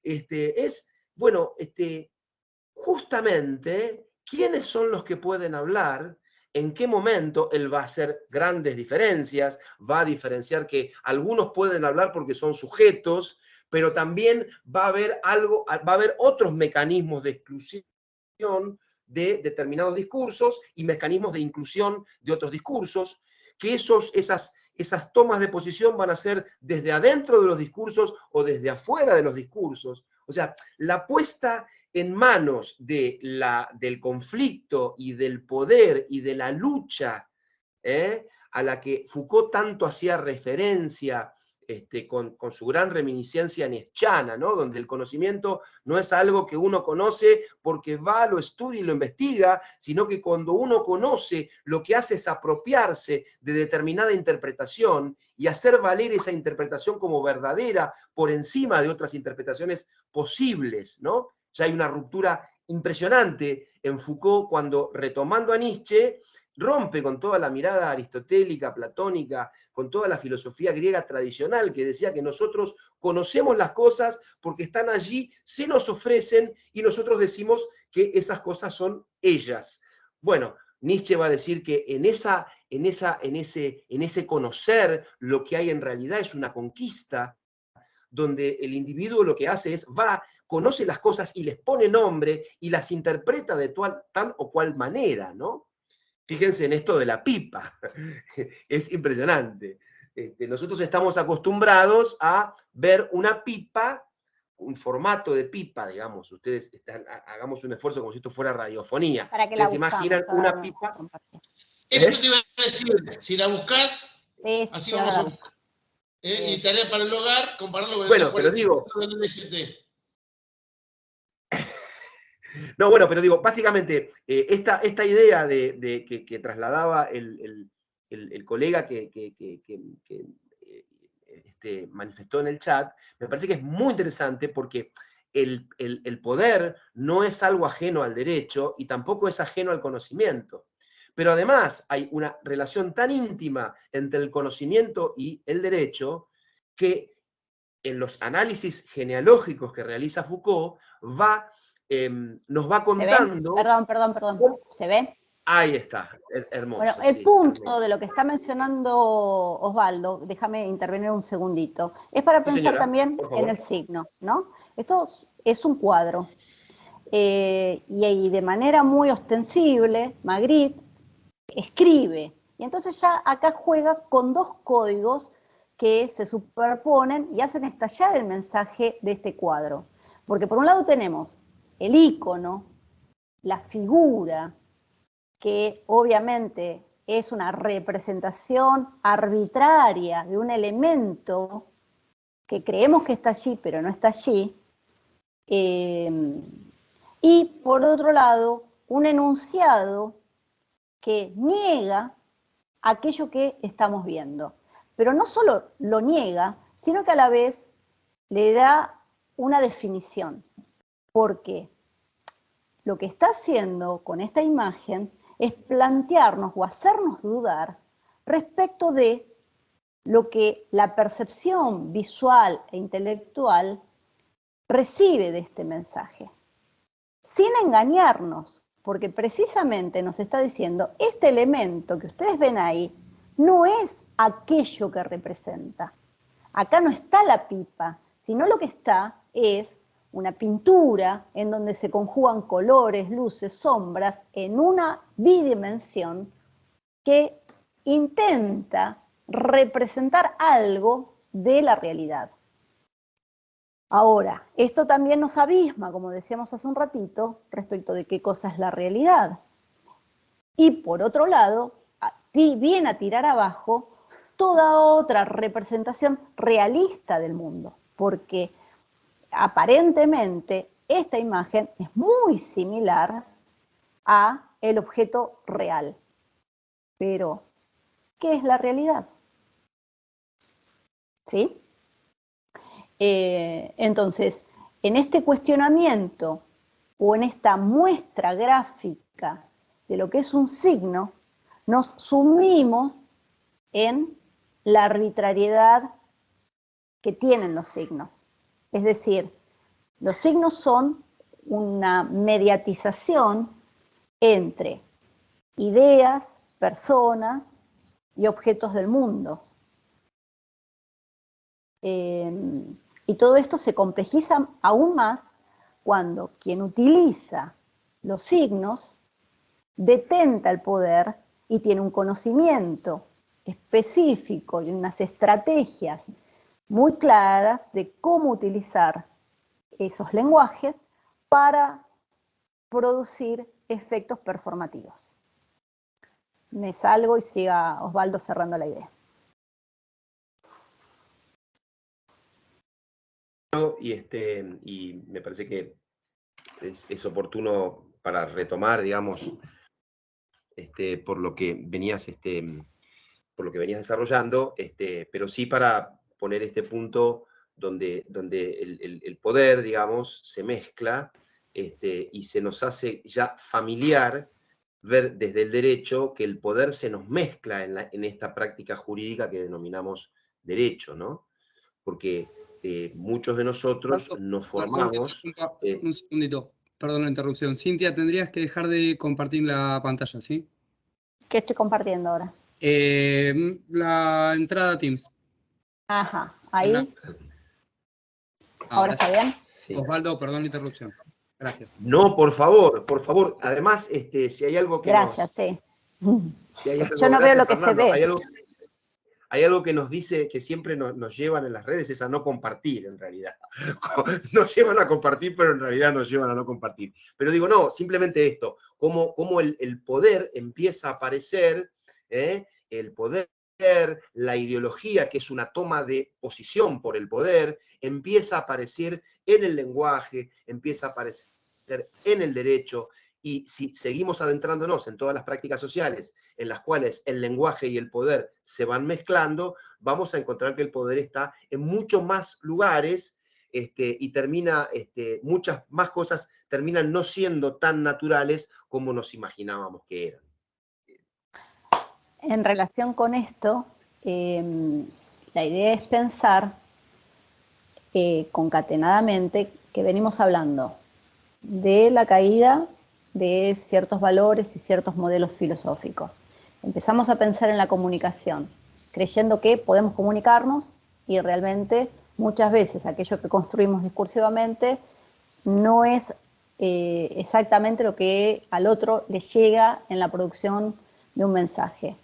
Es, bueno, justamente, ¿quiénes son los que pueden hablar? ¿En qué momento él va a hacer grandes diferencias? Va a diferenciar que algunos pueden hablar porque son sujetos, pero también va a haber otros mecanismos de exclusión de determinados discursos y mecanismos de inclusión de otros discursos, que esas tomas de posición van a ser desde adentro de los discursos o desde afuera de los discursos. O sea, la puesta en manos del conflicto y del poder y de la lucha, a la que Foucault tanto hacía referencia con su gran reminiscencia nietzschiana, ¿no? Donde el conocimiento no es algo que uno conoce porque va, lo estudia y lo investiga, sino que cuando uno conoce, lo que hace es apropiarse de determinada interpretación y hacer valer esa interpretación como verdadera por encima de otras interpretaciones posibles, ¿no? Ya hay una ruptura impresionante en Foucault cuando, retomando a Nietzsche, rompe con toda la mirada aristotélica, platónica, con toda la filosofía griega tradicional que decía que nosotros conocemos las cosas porque están allí, se nos ofrecen y nosotros decimos que esas cosas son ellas. Bueno, Nietzsche va a decir que en ese conocer lo que hay en realidad es una conquista, donde el individuo lo que hace es conoce las cosas y les pone nombre y las interpreta de tal o cual manera, ¿no? Fíjense en esto de la pipa, es impresionante. Nosotros estamos acostumbrados a ver una pipa, un formato de pipa, digamos. Ustedes hagamos un esfuerzo como si esto fuera radiofonía. Para que la ¿Se imaginan una pipa? Eso te iba a decir, si la buscás, así vamos a... y tarea para el hogar, compararlo con bueno, pero digo... No, bueno, pero digo, básicamente, esta idea que trasladaba el colega que manifestó en el chat, me parece que es muy interesante porque el poder no es algo ajeno al derecho y tampoco es ajeno al conocimiento. Pero además hay una relación tan íntima entre el conocimiento y el derecho que en los análisis genealógicos que realiza Foucault nos va contando... ¿Se ve? Perdón. ¿Se ve? Ahí está, hermoso. Bueno, el punto de lo que está mencionando Osvaldo, déjame intervenir un segundito, es para pensar señora, también en el signo, ¿no? Esto es un cuadro. Y de manera muy ostensible, Magritte escribe. Y entonces ya acá juega con dos códigos que se superponen y hacen estallar el mensaje de este cuadro. Porque por un lado tenemos el ícono, la figura, que obviamente es una representación arbitraria de un elemento que creemos que está allí, pero no está allí. Y por otro lado, un enunciado que niega aquello que estamos viendo. Pero no solo lo niega, sino que a la vez le da una definición. Porque lo que está haciendo con esta imagen es plantearnos o hacernos dudar respecto de lo que la percepción visual e intelectual recibe de este mensaje. Sin engañarnos, porque precisamente nos está diciendo, este elemento que ustedes ven ahí no es aquello que representa. Acá no está la pipa, sino lo que está es una pintura en donde se conjugan colores, luces, sombras, en una bidimensión que intenta representar algo de la realidad. Ahora, esto también nos abisma, como decíamos hace un ratito, respecto de qué cosa es la realidad. Y por otro lado, viene a tirar abajo toda otra representación realista del mundo, porque aparentemente esta imagen es muy similar a el objeto real. Pero, ¿qué es la realidad? ¿Sí? Entonces, en este cuestionamiento o en esta muestra gráfica de lo que es un signo, nos sumimos en la arbitrariedad que tienen los signos. Es decir, los signos son una mediatización entre ideas, personas y objetos del mundo. Y todo esto se complejiza aún más cuando quien utiliza los signos detenta el poder y tiene un conocimiento específico y unas estrategias muy claras de cómo utilizar esos lenguajes para producir efectos performativos. Me salgo y siga Osvaldo cerrando la idea. Y me parece que es oportuno para retomar, digamos, por lo que venías desarrollando, pero sí para poner este punto donde el poder, digamos, se mezcla y se nos hace ya familiar ver desde el derecho que el poder se nos mezcla en esta práctica jurídica que denominamos derecho, ¿no? Porque muchos de nosotros nos formamos... un segundito, perdón la interrupción. Cintia, tendrías que dejar de compartir la pantalla, ¿sí? ¿Qué estoy compartiendo ahora? La entrada a Teams. Ajá, ahí. ¿Ahora está bien? Sí. Osvaldo, perdón la interrupción. Gracias. No, por favor, por favor. Además, si hay algo que gracias, sí. Si hay algo, yo no veo lo que Fernando, se ve. Hay algo que nos dice, que siempre nos llevan en las redes, es a no compartir, en realidad. Nos llevan a compartir, pero en realidad nos llevan a no compartir. Pero digo, no, simplemente esto, cómo el poder empieza a aparecer, el poder, la ideología, que es una toma de posición por el poder, empieza a aparecer en el lenguaje, empieza a aparecer en el derecho, Y si seguimos adentrándonos en todas las prácticas sociales en las cuales el lenguaje y el poder se van mezclando, vamos a encontrar que el poder está en muchos más lugares y termina, muchas más cosas terminan no siendo tan naturales como nos imaginábamos que eran. En relación con esto, la idea es pensar concatenadamente que venimos hablando de la caída de ciertos valores y ciertos modelos filosóficos. Empezamos a pensar en la comunicación, creyendo que podemos comunicarnos y realmente muchas veces aquello que construimos discursivamente no es exactamente lo que al otro le llega en la producción de un mensaje.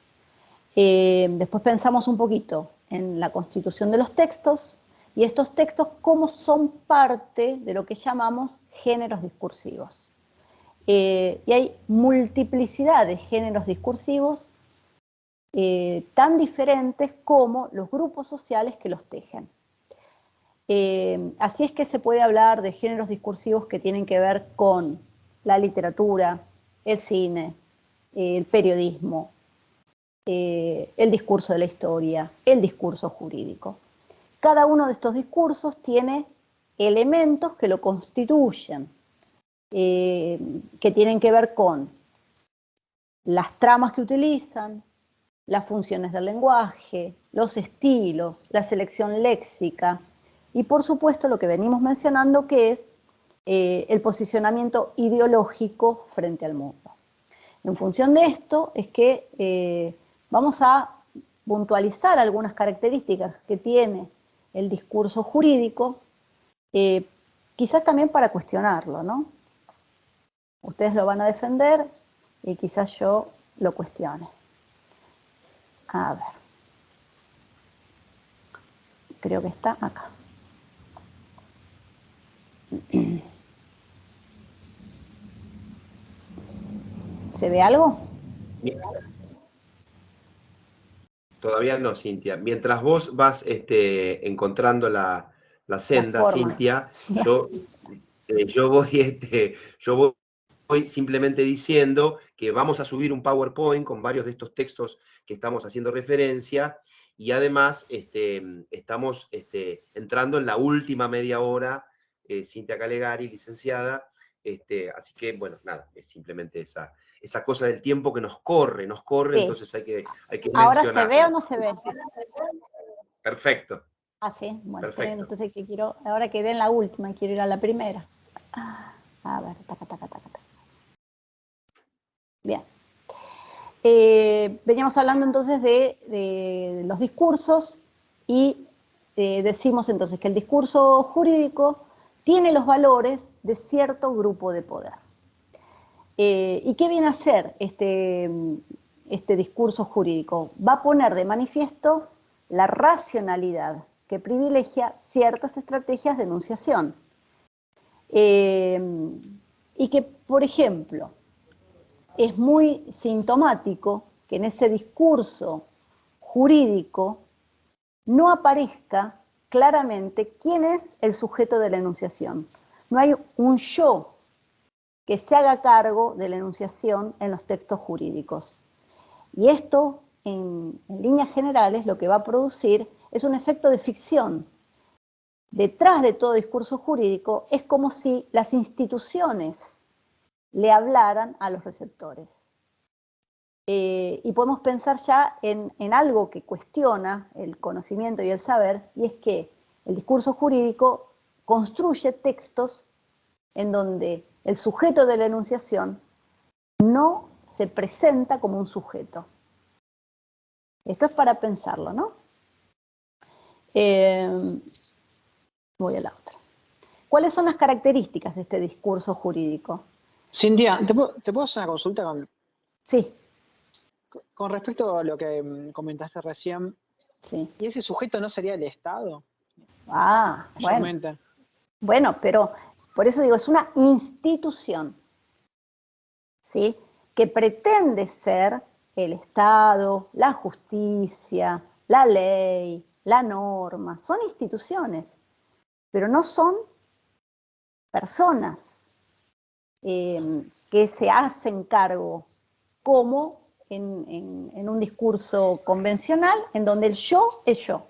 Después pensamos un poquito en la constitución de los textos y estos textos cómo son parte de lo que llamamos géneros discursivos. Y hay multiplicidad de géneros discursivos tan diferentes como los grupos sociales que los tejen. Así es que se puede hablar de géneros discursivos que tienen que ver con la literatura, el cine, el periodismo, el discurso de la historia, el discurso jurídico. Cada uno de estos discursos tiene elementos que lo constituyen, que tienen que ver con las tramas que utilizan, las funciones del lenguaje, los estilos, la selección léxica y por supuesto lo que venimos mencionando que es el posicionamiento ideológico frente al mundo. En función de esto es que vamos a puntualizar algunas características que tiene el discurso jurídico, quizás también para cuestionarlo, ¿no? Ustedes lo van a defender y quizás yo lo cuestione. A ver. Creo que está acá. ¿Se ve algo? Todavía no, Cintia. Mientras vos vas encontrando la senda, Cintia, yo voy simplemente diciendo que vamos a subir un PowerPoint con varios de estos textos que estamos haciendo referencia y además estamos entrando en la última media hora, Cintia Calegari, licenciada, así que, bueno, nada, es simplemente esa cosa del tiempo que nos corre, sí. Entonces hay que ¿Ahora se ve o no se ve? Perfecto. Ah, sí, bueno, perfecto. Entonces que quiero, ahora quedé en la última, quiero ir a la primera. A ver, taca. Bien. Veníamos hablando entonces de los discursos y decimos entonces que el discurso jurídico tiene los valores de cierto grupo de poder. ¿Y qué viene a hacer este discurso jurídico? Va a poner de manifiesto la racionalidad que privilegia ciertas estrategias de enunciación. Y que, por ejemplo, es muy sintomático que en ese discurso jurídico no aparezca claramente quién es el sujeto de la enunciación. No hay un yo que se haga cargo de la enunciación en los textos jurídicos. Y esto, en líneas generales, lo que va a producir es un efecto de ficción. Detrás de todo discurso jurídico es como si las instituciones le hablaran a los receptores. Y podemos pensar ya en algo que cuestiona el conocimiento y el saber, y es que el discurso jurídico construye textos en donde el sujeto de la enunciación no se presenta como un sujeto. Esto es para pensarlo, ¿no? Voy a la otra. ¿Cuáles son las características de este discurso jurídico? Cintia, ¿te puedo hacer una consulta Sí. Con respecto a lo que comentaste recién? Sí. ¿Y ese sujeto no sería el Estado? Bueno. Bueno, pero por eso digo, es una institución, ¿sí? Que pretende ser el Estado, la justicia, la ley, la norma. Son instituciones, pero no son personas. que se hacen cargo como en un discurso convencional, en donde el yo es yo.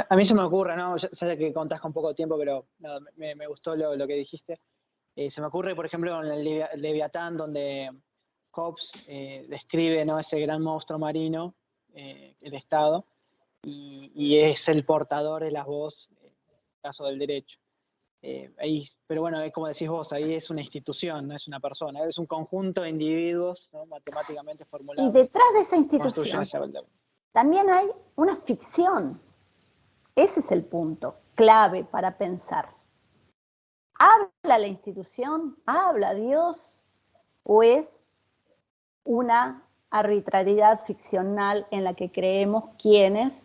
A mí se me ocurre, ¿no? Ya sé que contás con poco tiempo, pero no, me gustó lo que dijiste. Se me ocurre, por ejemplo, en el Leviatán, donde Hobbes describe, ¿no?, ese gran monstruo marino, el Estado, y es el portador de la voz, en el caso del derecho. Pero bueno, es como decís vos, ahí es una institución, no es una persona, es un conjunto de individuos, ¿no?, matemáticamente formulados. Y detrás de esa institución también hay una ficción. Ese es el punto clave para pensar. ¿Habla la institución? ¿Habla Dios? ¿O es una arbitrariedad ficcional en la que creemos quienes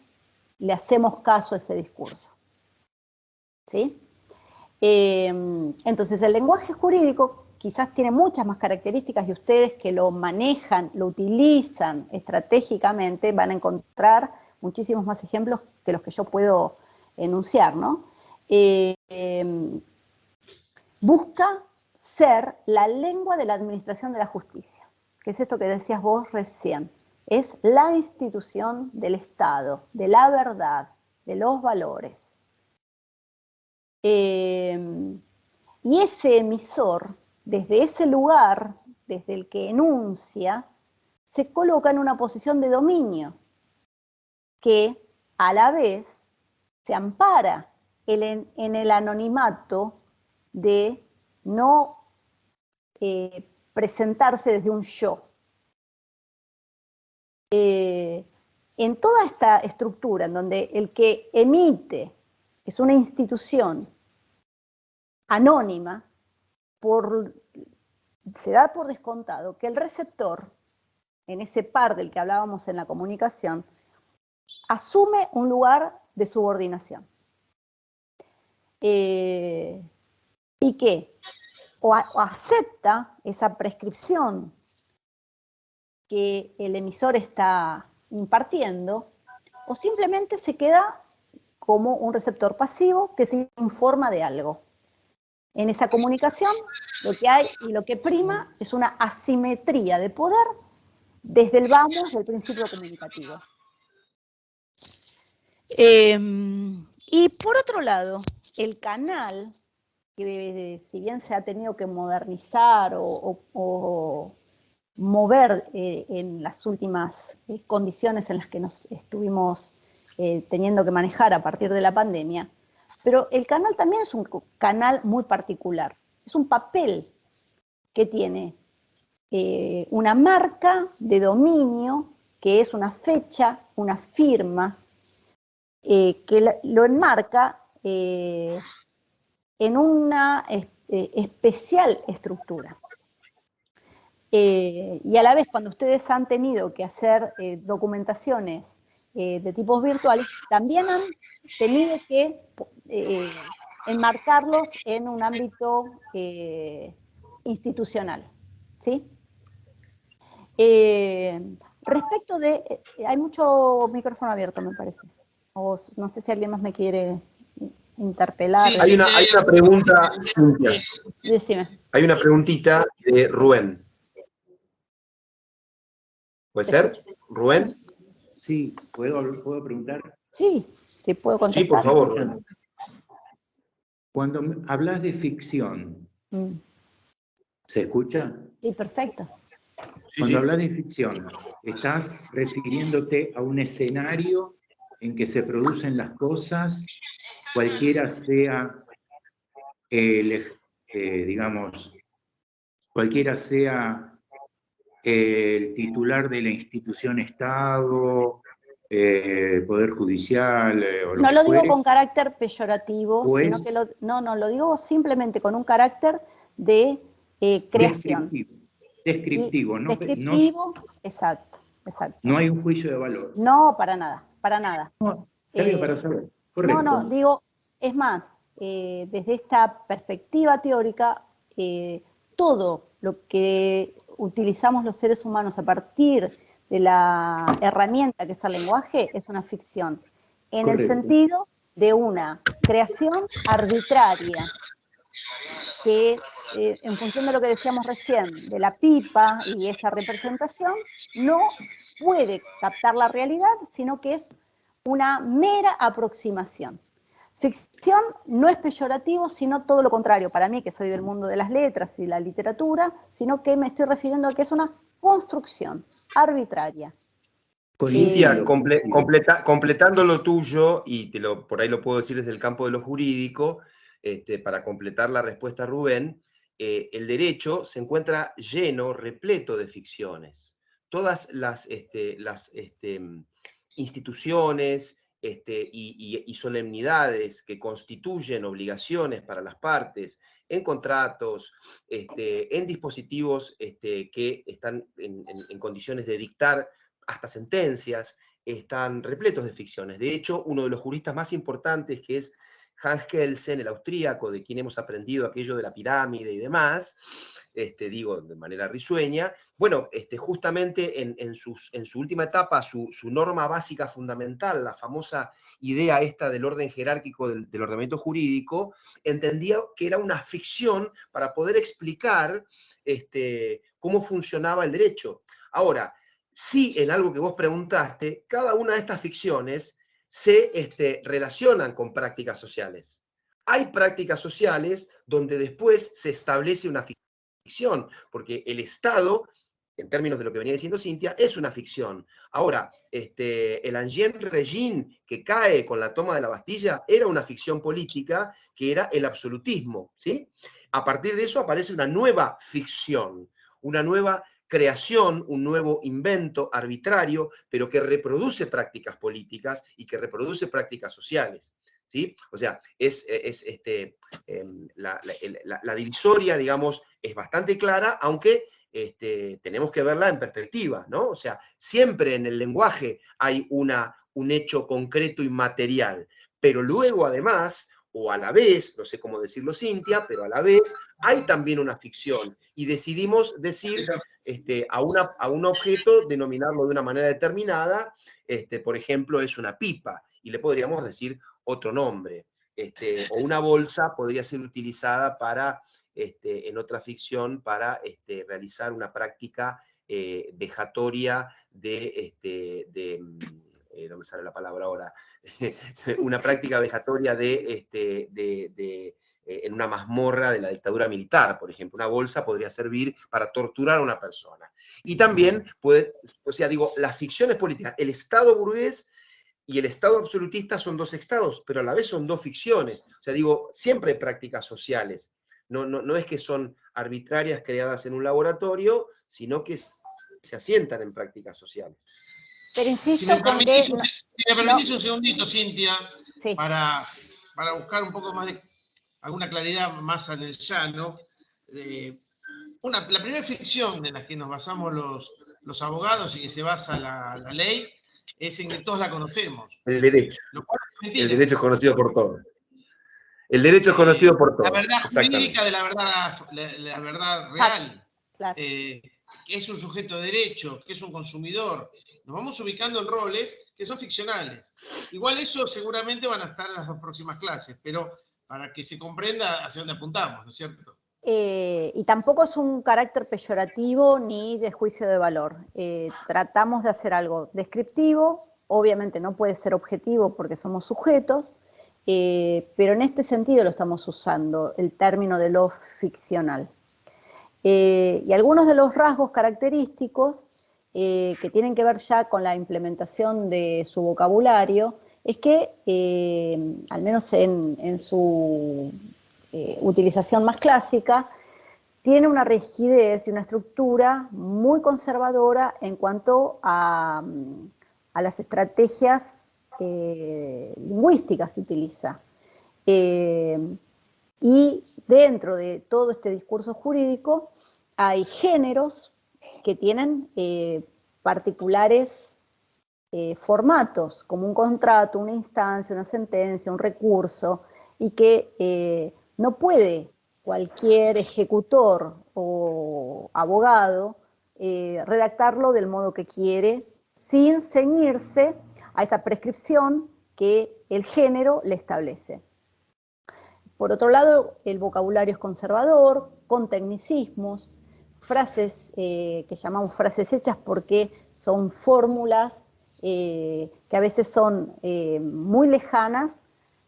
le hacemos caso a ese discurso? ¿Sí? Entonces, el lenguaje jurídico quizás tiene muchas más características y ustedes que lo manejan, lo utilizan estratégicamente, van a encontrar muchísimos más ejemplos que los que yo puedo enunciar, ¿no? Busca ser la lengua de la administración de la justicia, que es esto que decías vos recién. Es la institución del Estado, de la verdad, de los valores. Y ese emisor, desde ese lugar, desde el que enuncia, se coloca en una posición de dominio, que a la vez se ampara en el anonimato de no presentarse desde un yo. En toda esta estructura, en donde el que emite es una institución anónima, se da por descontado que el receptor, en ese par del que hablábamos en la comunicación, asume un lugar de subordinación. Y que o acepta esa prescripción que el emisor está impartiendo, o simplemente se queda como un receptor pasivo que se informa de algo. En esa comunicación lo que hay y lo que prima es una asimetría de poder desde el vamos del principio comunicativo. Y por otro lado, el canal, que si bien se ha tenido que modernizar o mover en las últimas condiciones en las que nos estuvimos teniendo que manejar a partir de la pandemia, pero el canal también es un canal muy particular. Es un papel que tiene una marca de dominio, que es una fecha, una firma, que lo enmarca en una especial estructura. Y a la vez, cuando ustedes han tenido que hacer documentaciones de tipos virtuales, también han tenido que enmarcarlos en un ámbito institucional, ¿sí? Respecto de... hay mucho micrófono abierto, me parece. O no sé si alguien más me quiere interpelar. Sí, hay una pregunta, Cintia. Decime. Hay una preguntita de Rubén. ¿Puede ser? ¿Rubén? Sí, ¿puedo preguntar? Sí, sí puedo contestar. Sí, por favor, Rubén. Cuando hablas de ficción, ¿se escucha? Sí, perfecto. Cuando hablas de ficción, ¿estás refiriéndote a un escenario en que se producen las cosas, cualquiera sea cualquiera sea el titular de la institución Estado, Poder Judicial, o lo no que lo fuere? Digo con carácter peyorativo, Pues, sino que lo digo simplemente con un carácter de creación. Descriptivo, ¿no? Descriptivo, exacto. No hay un juicio de valor. No, para nada, para nada. No, está bien para saber. Correcto. No, digo, es más, desde esta perspectiva teórica, todo lo que utilizamos los seres humanos a partir de la herramienta que es el lenguaje es una ficción, en el sentido de una creación arbitraria que en función de lo que decíamos recién, de la pipa y esa representación, no puede captar la realidad, sino que es una mera aproximación. Ficción no es peyorativo, sino todo lo contrario, para mí, que soy del mundo de las letras y la literatura, sino que me estoy refiriendo a que es una construcción arbitraria. Cintia, completando lo tuyo, y por ahí lo puedo decir desde el campo de lo jurídico, para completar la respuesta a Rubén, el derecho se encuentra lleno, repleto de ficciones. Todas las instituciones y solemnidades que constituyen obligaciones para las partes, en contratos, en dispositivos que están en condiciones de dictar hasta sentencias, están repletos de ficciones. De hecho, uno de los juristas más importantes, que es Hans Kelsen, el austríaco, de quien hemos aprendido aquello de la pirámide y demás, digo de manera risueña, bueno, justamente en su última etapa, su norma básica fundamental, la famosa idea esta del orden jerárquico del ordenamiento jurídico, entendía que era una ficción para poder explicar cómo funcionaba el derecho. Ahora, sí, en algo que vos preguntaste, cada una de estas ficciones se relacionan con prácticas sociales. Hay prácticas sociales donde después se establece una ficción, porque el Estado, en términos de lo que venía diciendo Cintia, es una ficción. Ahora, el Ancien Régime que cae con la toma de la Bastilla era una ficción política que era el absolutismo, ¿sí? A partir de eso aparece una nueva ficción, una nueva creación, un nuevo invento arbitrario, pero que reproduce prácticas políticas y que reproduce prácticas sociales, ¿sí? O sea, la divisoria, digamos, es bastante clara, aunque tenemos que verla en perspectiva, ¿no? O sea, siempre en el lenguaje hay un hecho concreto y material, pero luego además, o a la vez, no sé cómo decirlo Cintia, pero a la vez hay también una ficción, y decidimos decir a un objeto, denominarlo de una manera determinada, por ejemplo, es una pipa, y le podríamos decir otro nombre, o una bolsa podría ser utilizada para, en otra ficción, para realizar una práctica vejatoria no me sale la palabra ahora, una práctica vejatoria en una mazmorra de la dictadura militar, por ejemplo. Una bolsa podría servir para torturar a una persona. Y también puede, o sea, digo, las ficciones políticas, el Estado burgués y el Estado absolutista son dos estados, pero a la vez son dos ficciones. O sea, digo, siempre hay prácticas sociales. No es que son arbitrarias creadas en un laboratorio, sino que se asientan en prácticas sociales. Pero insisto, si me permitís un segundito, Cintia, sí, para buscar un poco más de alguna claridad más en el llano. La primera ficción en la que nos basamos los abogados y que se basa la ley es en que todos la conocemos. El derecho. El derecho es conocido por todos. El derecho es conocido por todos. La verdad jurídica de la verdad real. Claro. Que es un sujeto de derecho, que es un consumidor. Nos vamos ubicando en roles que son ficcionales. Igual eso seguramente van a estar en las dos próximas clases, pero para que se comprenda hacia dónde apuntamos, ¿no es cierto? Y tampoco es un carácter peyorativo ni de juicio de valor. Tratamos de hacer algo descriptivo, obviamente no puede ser objetivo porque somos sujetos, pero en este sentido lo estamos usando, el término de lo ficcional. Y algunos de los rasgos característicos que tienen que ver ya con la implementación de su vocabulario es que, al menos en su utilización más clásica, tiene una rigidez y una estructura muy conservadora en cuanto a las estrategias lingüísticas que utiliza. Y dentro de todo este discurso jurídico hay géneros que tienen particulares formatos, como un contrato, una instancia, una sentencia, un recurso, y que no puede cualquier ejecutor o abogado redactarlo del modo que quiere sin ceñirse a esa prescripción que el género le establece. Por otro lado, el vocabulario es conservador, con tecnicismos, frases que llamamos frases hechas porque son fórmulas que a veces son muy lejanas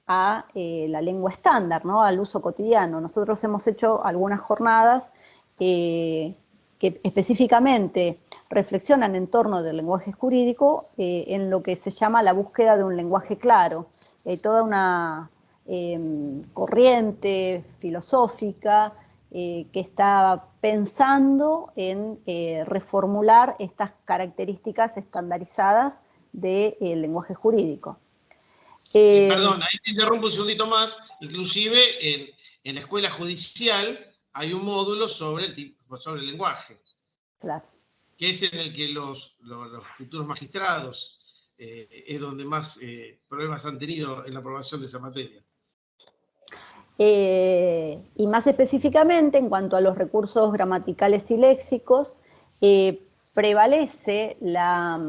a la lengua estándar, ¿no? Al uso cotidiano. Nosotros hemos hecho algunas jornadas que específicamente reflexionan en torno del lenguaje jurídico en lo que se llama la búsqueda de un lenguaje claro. Hay toda una corriente filosófica que está pensando en reformular estas características estandarizadas del lenguaje jurídico. Perdón, ahí te interrumpo un segundito más. Inclusive en la escuela judicial hay un módulo sobre el lenguaje. Claro. Que es en el que los futuros magistrados es donde más problemas han tenido en la aprobación de esa materia. Y más específicamente, en cuanto a los recursos gramaticales y léxicos, prevalece la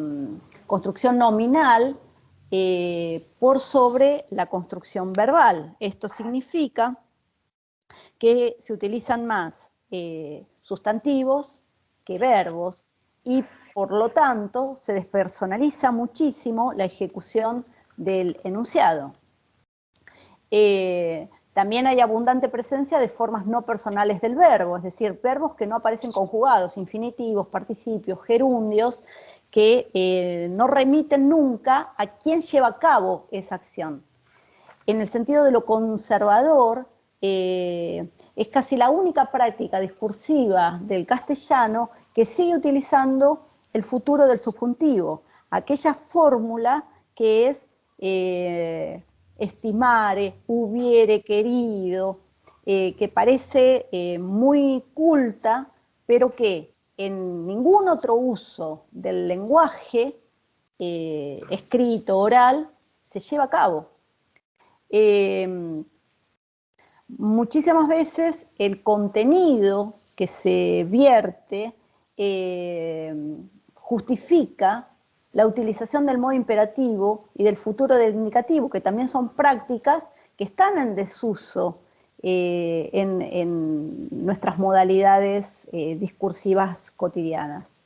construcción nominal por sobre la construcción verbal. Esto significa que se utilizan más sustantivos que verbos y por lo tanto se despersonaliza muchísimo la ejecución del enunciado. También hay abundante presencia de formas no personales del verbo, es decir, verbos que no aparecen conjugados, infinitivos, participios, gerundios, que no remiten nunca a quien lleva a cabo esa acción. En el sentido de lo conservador, es casi la única práctica discursiva del castellano que sigue utilizando el futuro del subjuntivo, aquella fórmula que es estimare, hubiere querido, que parece muy culta, pero que en ningún otro uso del lenguaje escrito, oral, se lleva a cabo. Muchísimas veces el contenido que se vierte justifica la utilización del modo imperativo y del futuro del indicativo, que también son prácticas que están en desuso en nuestras modalidades discursivas cotidianas.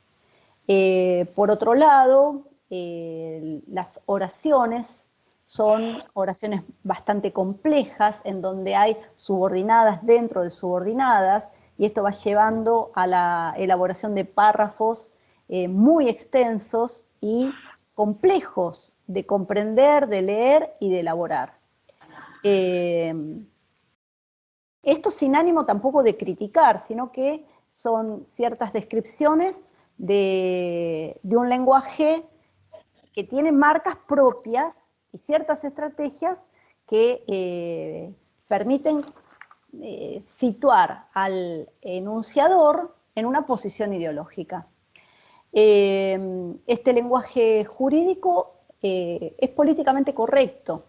Por otro lado, las oraciones son oraciones bastante complejas, en donde hay subordinadas dentro de subordinadas, y esto va llevando a la elaboración de párrafos muy extensos y complejos de comprender, de leer y de elaborar. Esto sin ánimo tampoco de criticar, sino que son ciertas descripciones de un lenguaje que tiene marcas propias y ciertas estrategias que permiten situar al enunciador en una posición ideológica. Este lenguaje jurídico es políticamente correcto,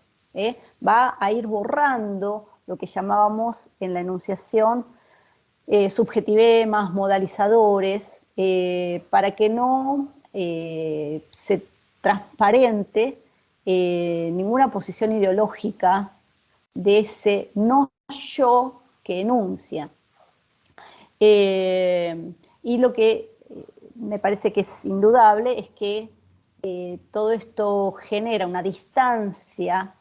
va a ir borrando lo que llamábamos en la enunciación subjetivemas, modalizadores, para que no se transparente ninguna posición ideológica de ese no yo que enuncia. Y lo que me parece que es indudable es que todo esto genera una distancia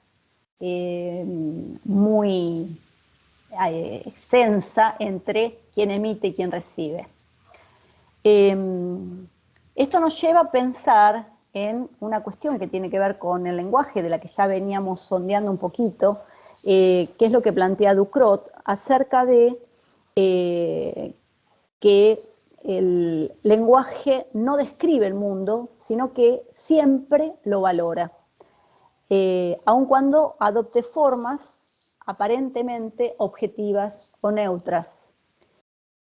muy extensa entre quien emite y quien recibe. Esto nos lleva a pensar en una cuestión que tiene que ver con el lenguaje, de la que ya veníamos sondeando un poquito, que es lo que plantea Ducrot, acerca de que el lenguaje no describe el mundo, sino que siempre lo valora, aun cuando adopte formas aparentemente objetivas o neutras.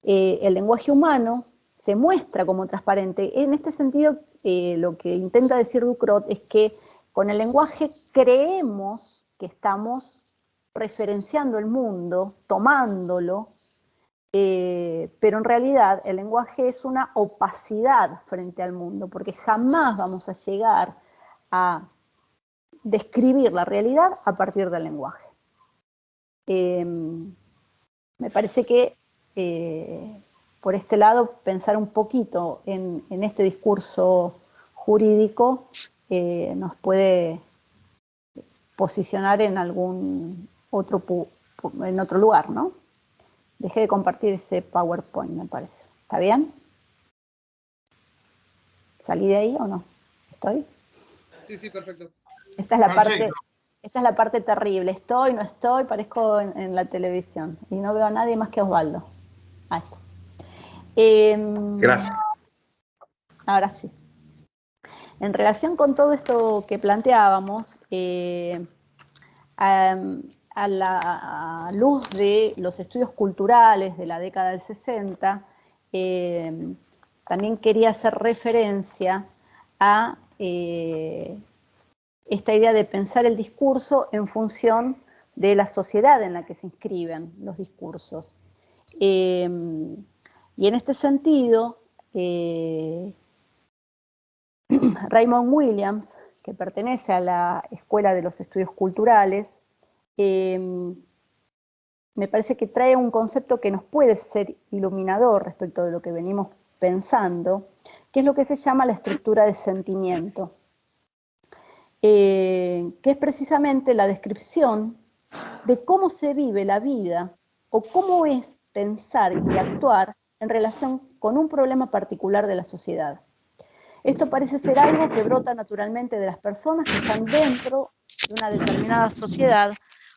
El lenguaje humano se muestra como transparente. En este sentido, lo que intenta decir Ducrot es que con el lenguaje creemos que estamos referenciando el mundo, tomándolo, pero en realidad el lenguaje es una opacidad frente al mundo, porque jamás vamos a llegar a describir la realidad a partir del lenguaje. Me parece que por este lado pensar un poquito en este discurso jurídico nos puede posicionar en algún en otro lugar, ¿no? Dejé de compartir ese PowerPoint, me parece. ¿Está bien? ¿Salí de ahí o no? ¿Estoy? Sí, sí, perfecto. Esta es la parte terrible. Estoy, no estoy, parezco en la televisión. Y no veo a nadie más que a Osvaldo. Ahí está. Gracias. Ahora sí. En relación con todo esto que planteábamos, a la luz de los estudios culturales de la década del 60, también quería hacer referencia a esta idea de pensar el discurso en función de la sociedad en la que se inscriben los discursos. Y en este sentido, Raymond Williams, que pertenece a la Escuela de los Estudios Culturales, me parece que trae un concepto que nos puede ser iluminador respecto de lo que venimos pensando, que es lo que se llama la estructura de sentimiento, que es precisamente la descripción de cómo se vive la vida o cómo es pensar y actuar en relación con un problema particular de la sociedad. Esto parece ser algo que brota naturalmente de las personas que están dentro de una determinada sociedad,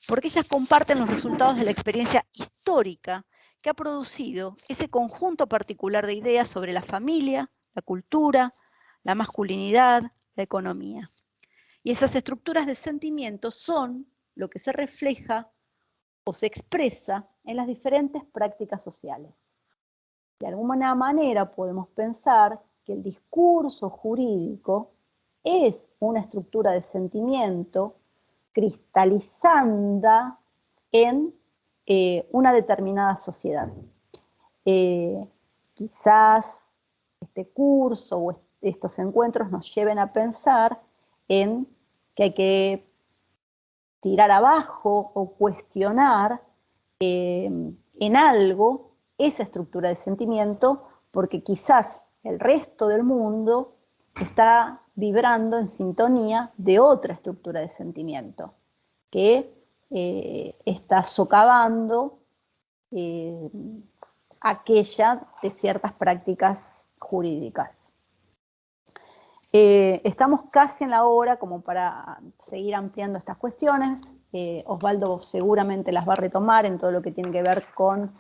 porque ellas comparten los resultados de la experiencia histórica que ha producido ese conjunto particular de ideas sobre la familia, la cultura, la masculinidad, la economía. Y esas estructuras de sentimientos son lo que se refleja o se expresa en las diferentes prácticas sociales. De alguna manera podemos pensar que el discurso jurídico es una estructura de sentimiento cristalizada en una determinada sociedad. Quizás este curso o estos encuentros nos lleven a pensar en que hay que tirar abajo o cuestionar en algo esa estructura de sentimiento, porque quizás el resto del mundo está vibrando en sintonía de otra estructura de sentimiento, que está socavando aquella de ciertas prácticas jurídicas. Estamos casi en la hora como para seguir ampliando estas cuestiones. Osvaldo seguramente las va a retomar en todo lo que tiene que ver con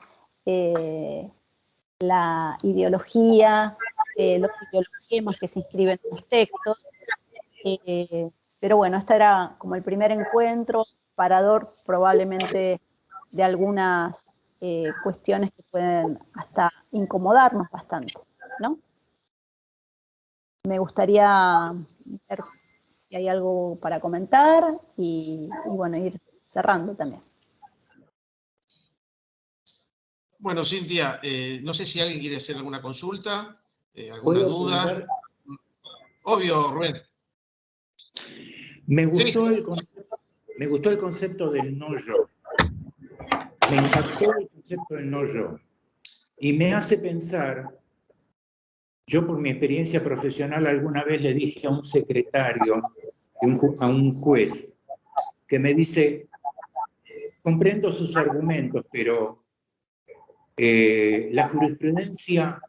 la ideología, los ideologismos que se inscriben en los textos. Pero bueno, este era como el primer encuentro, parador probablemente de algunas cuestiones que pueden hasta incomodarnos bastante, ¿no? Me gustaría ver si hay algo para comentar y bueno, ir cerrando también. Bueno, Cintia, no sé si alguien quiere hacer alguna consulta, alguna duda. Preguntar? Obvio, Rubén. Me gustó el concepto del no yo. Me impactó el concepto del no yo. Y me hace pensar, yo por mi experiencia profesional alguna vez le dije a un secretario, a un juez, que me dice, comprendo sus argumentos, pero la jurisprudencia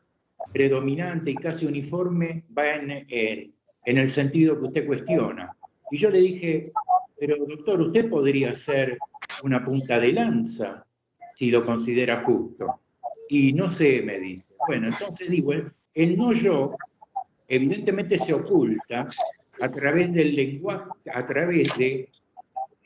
predominante y casi uniforme va en el sentido que usted cuestiona. Y yo le dije, pero doctor, usted podría ser una punta de lanza si lo considera justo. Y no sé, me dice. Bueno, entonces digo, el no yo evidentemente se oculta a través del lenguaje, a través de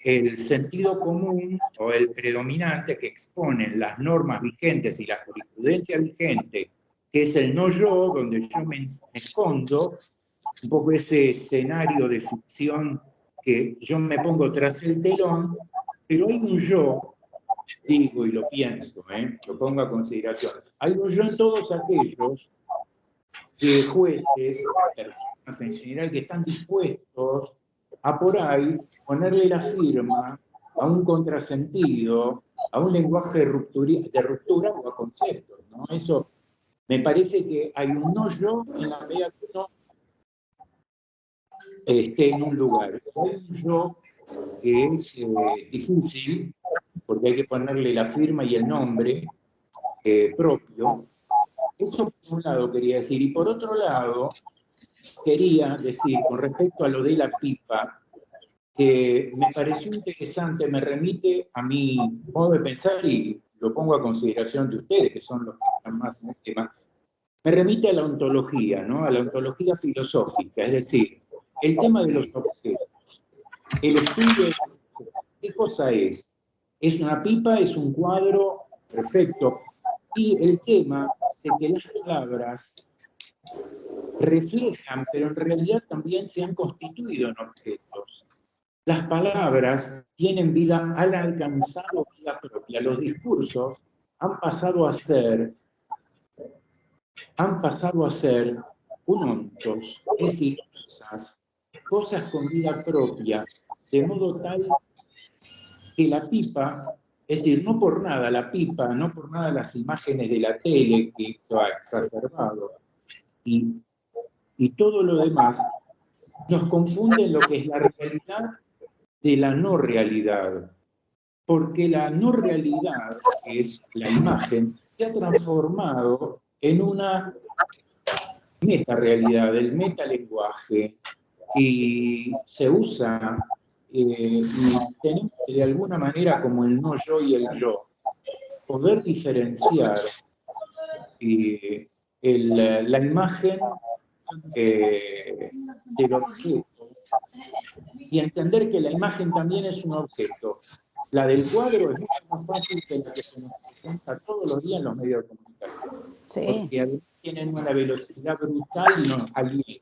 el sentido común o el predominante que exponen las normas vigentes y la jurisprudencia vigente, que es el no yo, donde yo me escondo, un poco ese escenario de ficción que yo me pongo tras el telón, pero hay un yo, digo y lo pienso, lo pongo a consideración, hay un yo en todos aquellos que jueces, personas en general, que están dispuestos a por ahí ponerle la firma a un contrasentido, a un lenguaje de ruptura o a conceptos, ¿no? Eso me parece que hay un no yo en la medida que uno esté en un lugar. Hay un yo que es difícil, porque hay que ponerle la firma y el nombre propio. Eso por un lado quería decir. Y por otro lado, quería decir, con respecto a lo de la pipa, que me pareció interesante, me remite a mi modo de pensar y lo pongo a consideración de ustedes, que son los que están más en el tema, me remite a la ontología, ¿no? A la ontología filosófica, es decir, el tema de los objetos. El estudio de qué cosa es. ¿Es una pipa? ¿Es un cuadro? Perfecto. Y el tema de que las palabras reflejan, pero en realidad también se han constituido en objetos. Las palabras tienen vida, han alcanzado vida propia. Los discursos han pasado a ser unontos, es decir, cosas con vida propia, de modo tal que la pipa, es decir, no por nada la pipa, no por nada las imágenes de la tele que esto ha exacerbado, y todo lo demás, nos confunden lo que es la realidad de la no realidad. Porque la no realidad, que es la imagen, se ha transformado en una metarealidad, el metalenguaje, y se usa, y tenemos que de alguna manera, como el no yo y el yo, poder diferenciar la imagen del objeto y entender que la imagen también es un objeto. La del cuadro es mucho más fácil que la que se nos presenta todos los días en los medios de comunicación. Sí. Porque además tienen una velocidad brutal y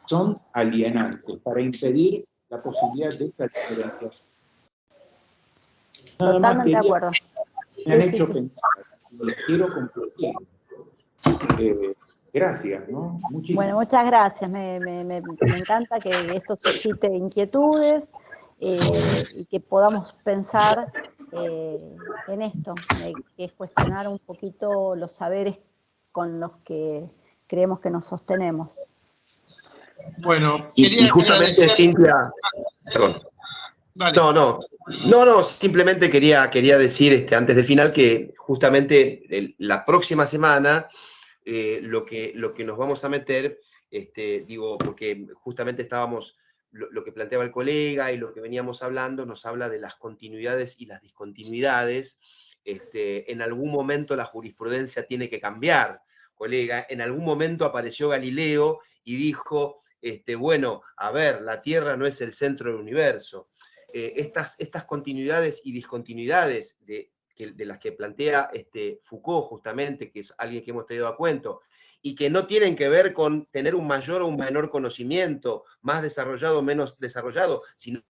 son alienantes para impedir la posibilidad de esa diferenciación. Totalmente de acuerdo. Me han hecho pensar y quiero compartir. Gracias, ¿no? Muchísimas. Bueno, muchas gracias. Me encanta que esto suscite inquietudes y que podamos pensar en esto, que es cuestionar un poquito los saberes con los que creemos que nos sostenemos. Bueno, y justamente Cintia, perdón. Dale. No, simplemente quería decir antes del final que justamente la próxima semana lo que nos vamos a meter, digo, porque justamente estábamos, lo que planteaba el colega y lo que veníamos hablando, nos habla de las continuidades y las discontinuidades. En algún momento la jurisprudencia tiene que cambiar, colega. En algún momento apareció Galileo y dijo, bueno, a ver, la Tierra no es el centro del universo. Estas continuidades y discontinuidades de las que plantea Foucault, justamente, que es alguien que hemos traído a cuento, y que no tienen que ver con tener un mayor o un menor conocimiento, más desarrollado o menos desarrollado, sino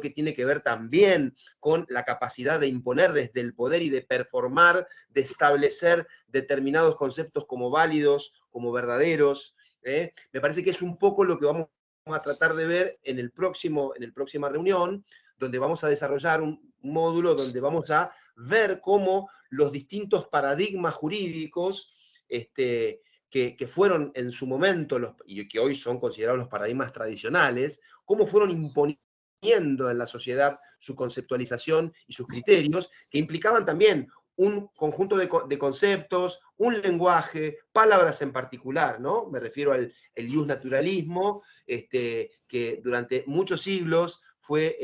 que tiene que ver también con la capacidad de imponer desde el poder y de performar, de establecer determinados conceptos como válidos, como verdaderos. Me parece que es un poco lo que vamos a tratar de ver en la próxima reunión, donde vamos a desarrollar un módulo donde vamos a ver cómo los distintos paradigmas jurídicos que fueron en su momento, y que hoy son considerados los paradigmas tradicionales, cómo fueron imponiendo en la sociedad su conceptualización y sus criterios, que implicaban también un conjunto de conceptos, un lenguaje, palabras en particular, ¿no? Me refiero al iusnaturalismo, que durante muchos siglos fue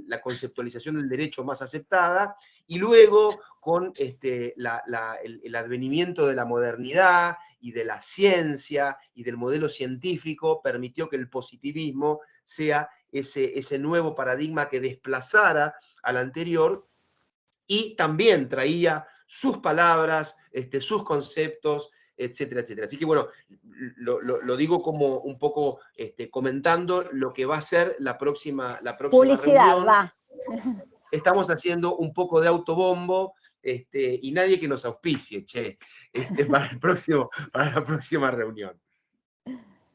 la conceptualización del derecho más aceptada, y luego con el advenimiento de la modernidad y de la ciencia y del modelo científico, permitió que el positivismo sea ese nuevo paradigma que desplazara al anterior y también traía sus palabras, sus conceptos, etcétera, etcétera. Así que bueno, lo digo como un poco comentando lo que va a ser la próxima Publicidad, reunión. va. Estamos haciendo un poco de autobombo y nadie que nos auspicie, para la próxima reunión.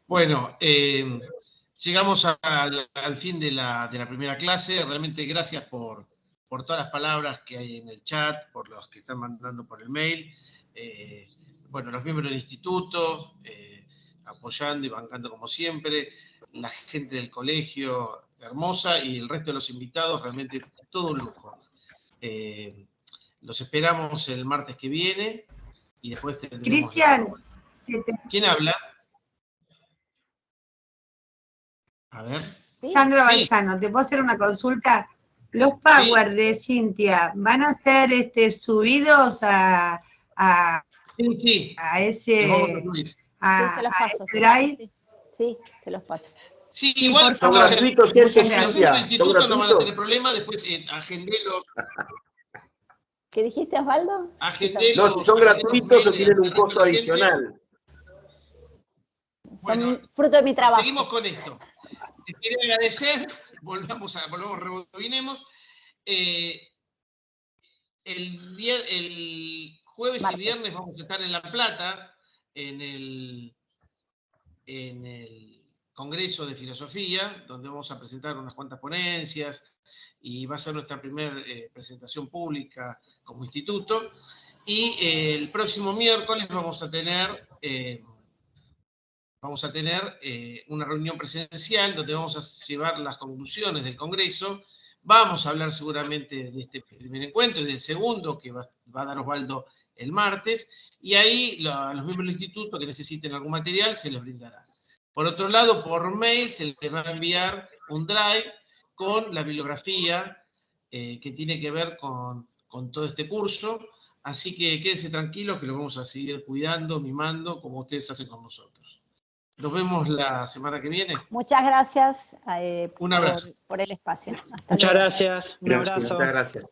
Bueno, llegamos al fin de la primera clase. Realmente gracias por todas las palabras que hay en el chat, por los que están mandando por el mail. Bueno, los miembros del instituto, apoyando y bancando como siempre, la gente del colegio, hermosa, y el resto de los invitados, realmente todo un lujo. Los esperamos el martes que viene, y después tendremos... Cristian. ¿Quién habla? A ver. Sandra Balzano, ¿te puedo hacer una consulta? Los Power de Cintia, ¿van a ser subidos a ese drive? Sí, se los paso. Sí, igual son gratuitos, Cintia. El instituto no van a tener problema, después agendelo. ¿Qué dijiste, Osvaldo? No, si son gratuitos o tienen un costo adicional. Son fruto de mi trabajo. Seguimos con esto. Les quería agradecer, rebobinemos. El jueves y viernes vamos a estar en La Plata, en el Congreso de Filosofía, donde vamos a presentar unas cuantas ponencias, y va a ser nuestra primera presentación pública como instituto. Y el próximo miércoles vamos a tener una reunión presencial donde vamos a llevar las conclusiones del Congreso. Vamos a hablar seguramente de este primer encuentro y del segundo que va a dar Osvaldo el martes, y ahí a los miembros del instituto que necesiten algún material se les brindará. Por otro lado, por mail se les va a enviar un drive con la bibliografía que tiene que ver con todo este curso, así que quédense tranquilos que lo vamos a seguir cuidando, mimando, como ustedes hacen con nosotros. Nos vemos la semana que viene. Muchas gracias un abrazo. por el espacio. Muchas gracias. Un abrazo. Muchas gracias.